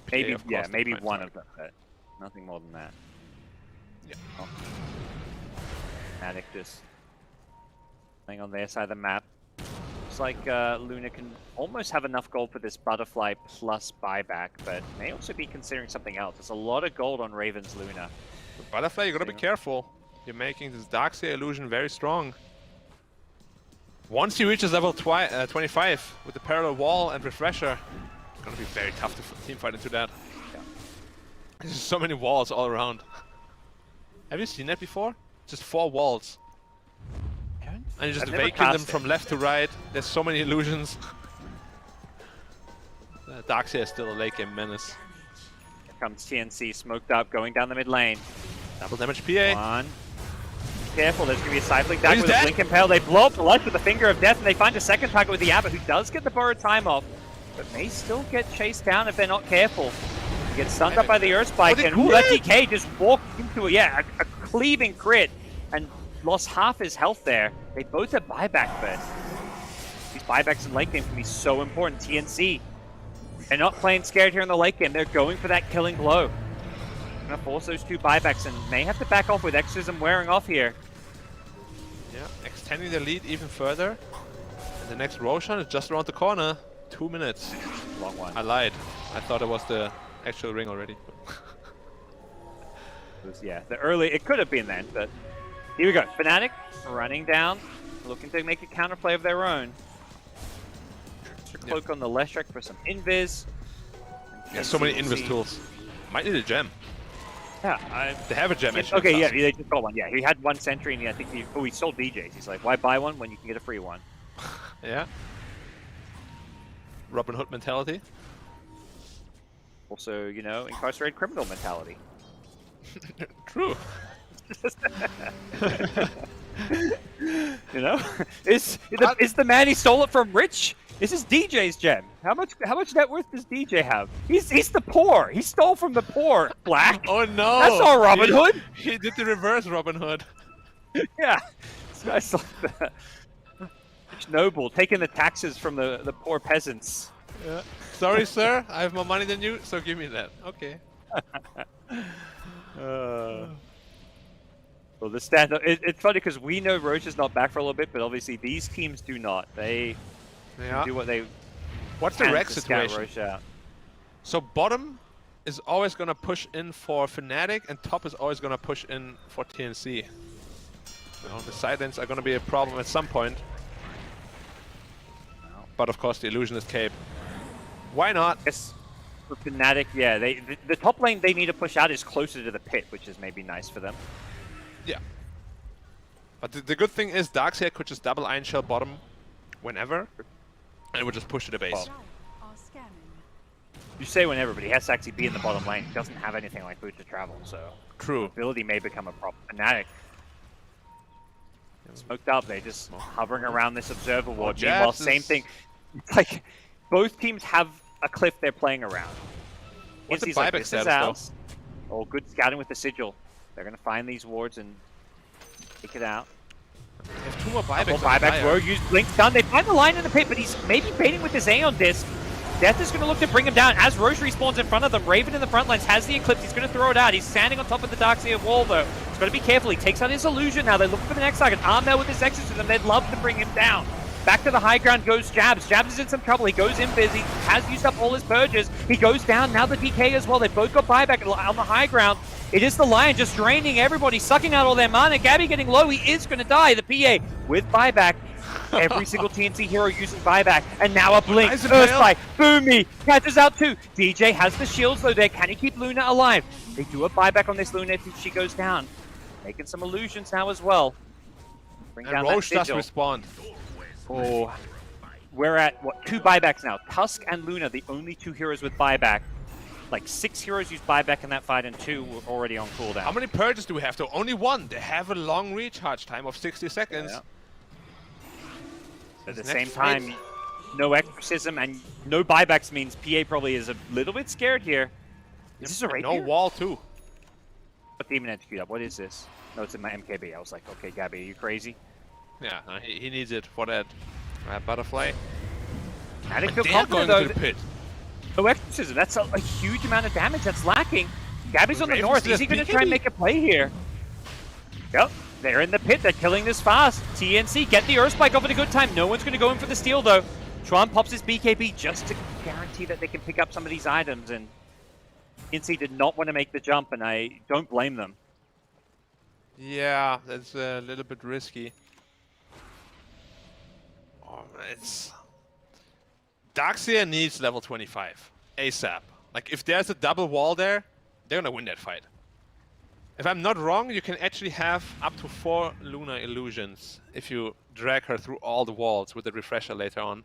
PA, Maybe, of course, yeah, the maybe prime one target. of them, but nothing more than that. Yeah. Oh. Fnatic just playing on their side of the map. Looks like Luna can almost have enough gold for this butterfly plus buyback, but may also be considering something else. There's a lot of gold on Raven's Luna. With Butterfly, you gotta be Yeah. careful. You're making this Darkseer illusion very strong. Once he reaches level 25 with the parallel wall and refresher, it's gonna be very tough to team fight into that. Yeah. There's just so many walls all around. Have you seen that before? Just 4 walls. And you're just I've never vacuum them cast from it. left to right. There's so many illusions. Darkseer is still a late game menace. Here comes TNC, smoked up, going down the mid lane. Double damage PA. One. Careful, there's going to be a cycling dash He's with dead. a blink impale. They blow up the ledge with the finger of death, and they find a second target with the Abbot, who does get the borrowed time off, but may still get chased down if they're not careful. He gets stunned up by the Earth Spike, Oh, and the that crit! DK just walked into a cleaving crit, and lost half his health there. They both have buyback, but these buybacks in late game can be so important. TNC, they're not playing scared here in the late game. They're going for that killing blow. Gonna force those 2 buybacks and may have to back off with Exorcism wearing off here. Yeah, extending the lead even further. And the next Roshan is just around the corner. 2 minutes. Long one. I lied. I thought it was the actual ring already. It was, yeah, the early, it could have been then, but here we go. Fnatic running down, looking to make a counterplay of their own. Extra cloak on the Leshek for some invis. Yeah, so many TNC. invis tools. Might need a gem. Yeah, They have a gem actually. okay, yeah, Tusk. they just got one. Yeah, he had one sentry, and I think he sold DJs. He's like, why buy one when you can get a free one? Yeah. Robin Hood mentality. Also, you know, incarcerated criminal mentality. True. You know, is the man he stole it from rich? This is DJ's gem. How much net worth does DJ have? He's the poor. He stole from the poor. Black. Oh no! That's all Robin Hood. He did the reverse Robin Hood. Yeah, this guy's like the rich noble taking the taxes from the poor peasants. Yeah. Sorry, sir. I have more money than you, so give me that. Okay. Well, the stand. It's funny because we know Roche is not back for a little bit, but obviously these teams do not. They Yeah. do what they What's the can rec to scout situation? Roche out. So bottom is always gonna push in for Fnatic, and top is always gonna push in for TNC. Well, the side lanes are gonna be a problem at some point. But of course, the illusionist cape. Why not? Yes, for Fnatic, yeah, the top lane they need to push out is closer to the pit, which is maybe nice for them. Yeah. But the good thing is Darkseer could just double Iron Shell bottom whenever, and it would just push to the base. Well, Are scanning. you say whenever, but he has to actually be in the bottom lane. He doesn't have anything like Boot to Travel, so True. ability may become a problem. Fnatic. Smoked up, they just hovering around this observer ward. Jabs Meanwhile, is- same thing. It's like both teams have a cliff they're playing around. What's the TNC's like, buyback this is status, though? ours. Oh, good scouting with the sigil. They're gonna find these wards and take it out. They have 2 more Couple buybacks. buybacks were used. Blink stun. They find the line in the pit, but he's maybe baiting with his Aeon Disc. Death is going to look to bring him down as Roche respawns in front of them. Raven in the front lines has the Eclipse. He's going to throw it out. He's standing on top of the Darkseer wall, though. He's got to be careful. He takes out his illusion now. They're looking for the next target. Armel with his exorcism. They'd love to bring him down. Back to the high ground goes Jabs. Jabs is in some trouble. He goes in busy. Has used up all his purges. He goes down. Now the DK as well. They've both got buyback on the high ground. It is the Lion just draining everybody, sucking out all their mana. Gabby getting low. He is going to die. The PA with buyback. Every single TNC hero using buyback. And now a blink. Nice Earthspike. Boomy. Catches out too. DJ has the shields though there. Can he keep Luna alive? They do a buyback on this Luna if she goes down. Making some illusions now as well. Bring And down Roche that does Sigil. respond. Oh, we're at, what, 2 buybacks now. Tusk and Luna, the only 2 heroes with buyback. Like 6 heroes used buyback in that fight and 2 were already on cooldown. How many purges do we have? Though only 1. They have a long recharge time of 60 seconds. Yeah. At the Next same fight. time, no exorcism and no buybacks means PA probably is a little bit scared here. Is this a raid No here? wall too. What demon execute up? What is this? No, it's in my MKB. I was like, okay, Gabby, are you crazy? Yeah, he needs it for that butterfly. Fnatic But feel they're confident going though. to the pit. No exorcism. That's a huge amount of damage that's lacking. Gabby's on the Ravens north. just Is he going to BKB. try and make a play here? Yep. They're in the pit. They're killing this fast. TNC get the Earthspike off at a good time. No one's going to go in for the steal though. Tron pops his BKB just to guarantee that they can pick up some of these items. And TNC did not want to make the jump, and I don't blame them. Yeah, that's a little bit risky. Oh, it's Darkseer needs level 25 ASAP. Like if there's a double wall there, they're gonna win that fight. If I'm not wrong, you can actually have up to 4 Luna illusions if you drag her through all the walls with the refresher later on.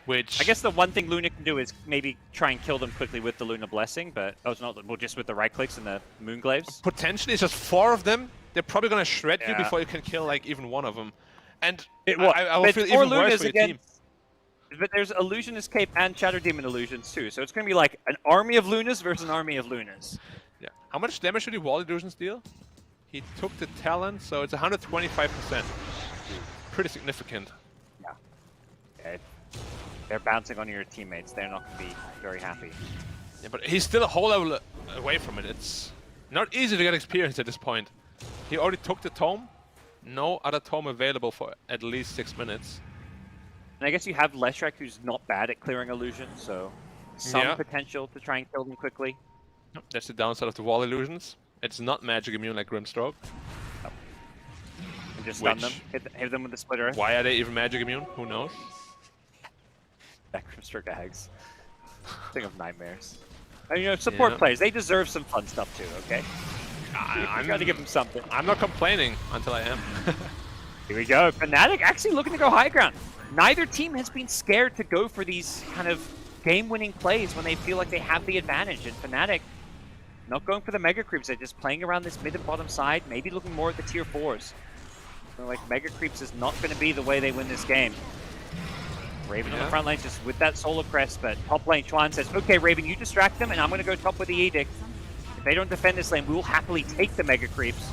Which I guess the one thing Luna can do is maybe try and kill them quickly with the Luna Blessing, but it's not. Well, just with the right clicks and the Moonglaves. potentially it's just 4 of them. They're probably gonna shred you Yeah. before you can kill like even one of them. And It, I will but feel 4 even worse Lunas for your team. But there's Illusionist Cape and Shadow Demon Illusions too, so it's going to be like an army of Lunas versus an army of Lunas. Yeah. How much damage did the wall illusions deal? He took the talent, so it's 125%. Pretty significant. Okay. They're bouncing on your teammates. They're not going to be very happy. Yeah, but he's still a whole level away from it. It's not easy to get experience at this point. He already took the tome. No other tome available for at least 6 minutes. And I guess you have Leshrac, who's not bad at clearing illusions, so some Yeah. potential to try and kill them quickly. That's the downside of the wall illusions. It's not magic immune like Grimstroke. And just stun Which- them. Hit them with the splitter. Why are they even magic immune? Who knows? That Grimstroke Ags. Thing of nightmares. And, you know, support Yeah. players, they deserve some fun stuff too, okay? I'm going to give them something. I'm not complaining until I am. Here we go. Fnatic actually looking to go high ground. Neither team has been scared to go for these kind of game-winning plays when they feel like they have the advantage. And Fnatic not going for the Mega Creeps. They're just playing around this mid and bottom side, maybe looking more at the tier 4s. So, like, Mega Creeps is not going to be the way they win this game. Raven on the Yeah. front lane just with that Solar Crest, but top lane Chuan says, okay, Raven, you distract them, and I'm going to go top with the Edict. If they don't defend this lane, we will happily take the Mega Creeps.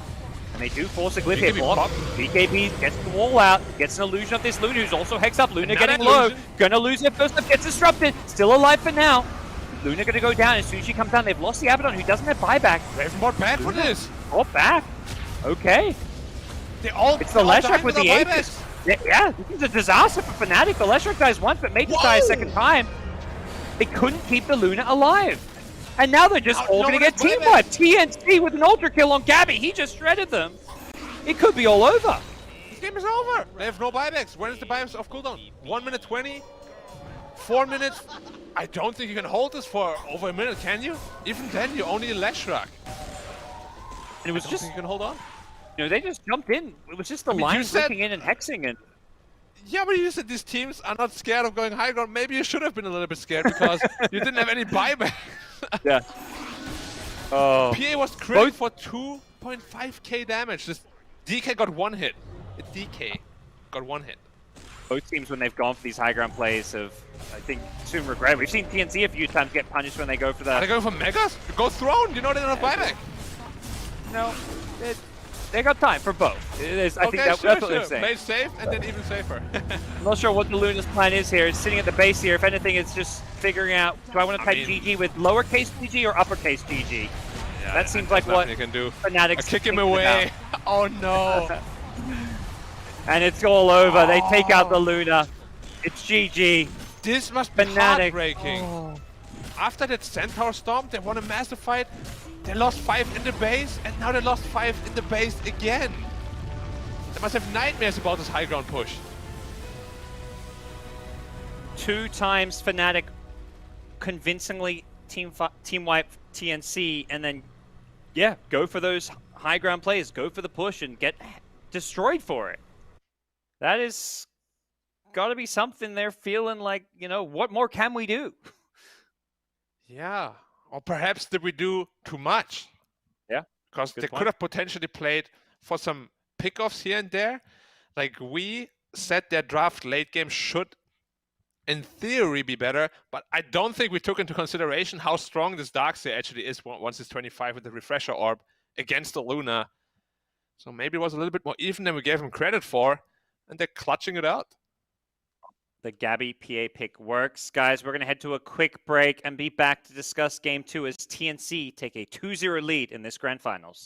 And they do force a glyph here. BKB Block. pop. BKB gets the wall out, gets an illusion of this Luna, who's also hex up. Luna Another getting low, illusion. gonna lose her first up, gets disrupted. Still alive for now. Luna gonna go down. As soon as she comes down, they've lost the Abaddon, who doesn't have buyback. Raven bought back for Luna. this. Oh, back. Okay. They all It's the all Leshrac died with the without Aegis. buybacks. Yeah, this is a disaster for Fnatic. The Leshrac dies once, but Mages die a Whoa! second time. They couldn't keep the Luna alive. And now they're just Now all no gonna one get has team buyback. wiped. TNC with an ultra kill on Gabby. He just shredded them. It could be all over. This game is over. They have no buybacks. When is the buybacks off cooldown? 1 minute 20? 4 minutes? I don't think you can hold this for over a minute, can you? Even then, you only Leshrac. And it was I don't just, think you can hold on. you know, they just jumped in. It was just the I mean, you Lions said- looking in and hexing and Yeah, but you said these teams are not scared of going high ground. Maybe you should have been a little bit scared because you didn't have any buyback. yeah. Oh. PA was crit for 2.5k damage. This DK got 1 hit. A DK got 1 hit. Both teams, when they've gone for these high ground plays, have, I think, soon regret. We've seen TNC a few times get punished when they go for Are they the. going for Megas? Go Throne. You know they don't have buyback. No, they got time for both. It is, I think that's what they're saying. Play safe and then even safer. I'm not sure what the Luna's plan is here. It's sitting at the base here. If anything, it's just figuring out, do I want to I type mean- GG with lowercase GG or uppercase GG? That seems like there's what nothing you can do. Fnatic's Kick him thinking away. Oh no. about. And it's all over. They take out the Luna. It's GG. This must be Fnatic. heartbreaking. Oh. After that Centaur Storm, they won a massive fight. They lost 5 in the base, and now they lost 5 in the base again. They must have nightmares about this high ground push. 2 times Fnatic convincingly team wipe TNC, and then yeah, go for those high ground plays, go for the push, and get destroyed for it. That is got to be something they're feeling like, you know, what more can we do? Yeah, or perhaps did we do too much? Yeah, because good they point. could have potentially played for some pickoffs here and there. Like we said, their draft late game should, in theory, be better, but I don't think we took into consideration how strong this Darkseer actually is once it's 25 with the refresher orb against the Luna. So maybe it was a little bit more even than we gave them credit for, and they're clutching it out. The Gabby PA pick works. Guys, we're going to head to a quick break and be back to discuss Game 2 as TNC take a 2-0 lead in this Grand Finals.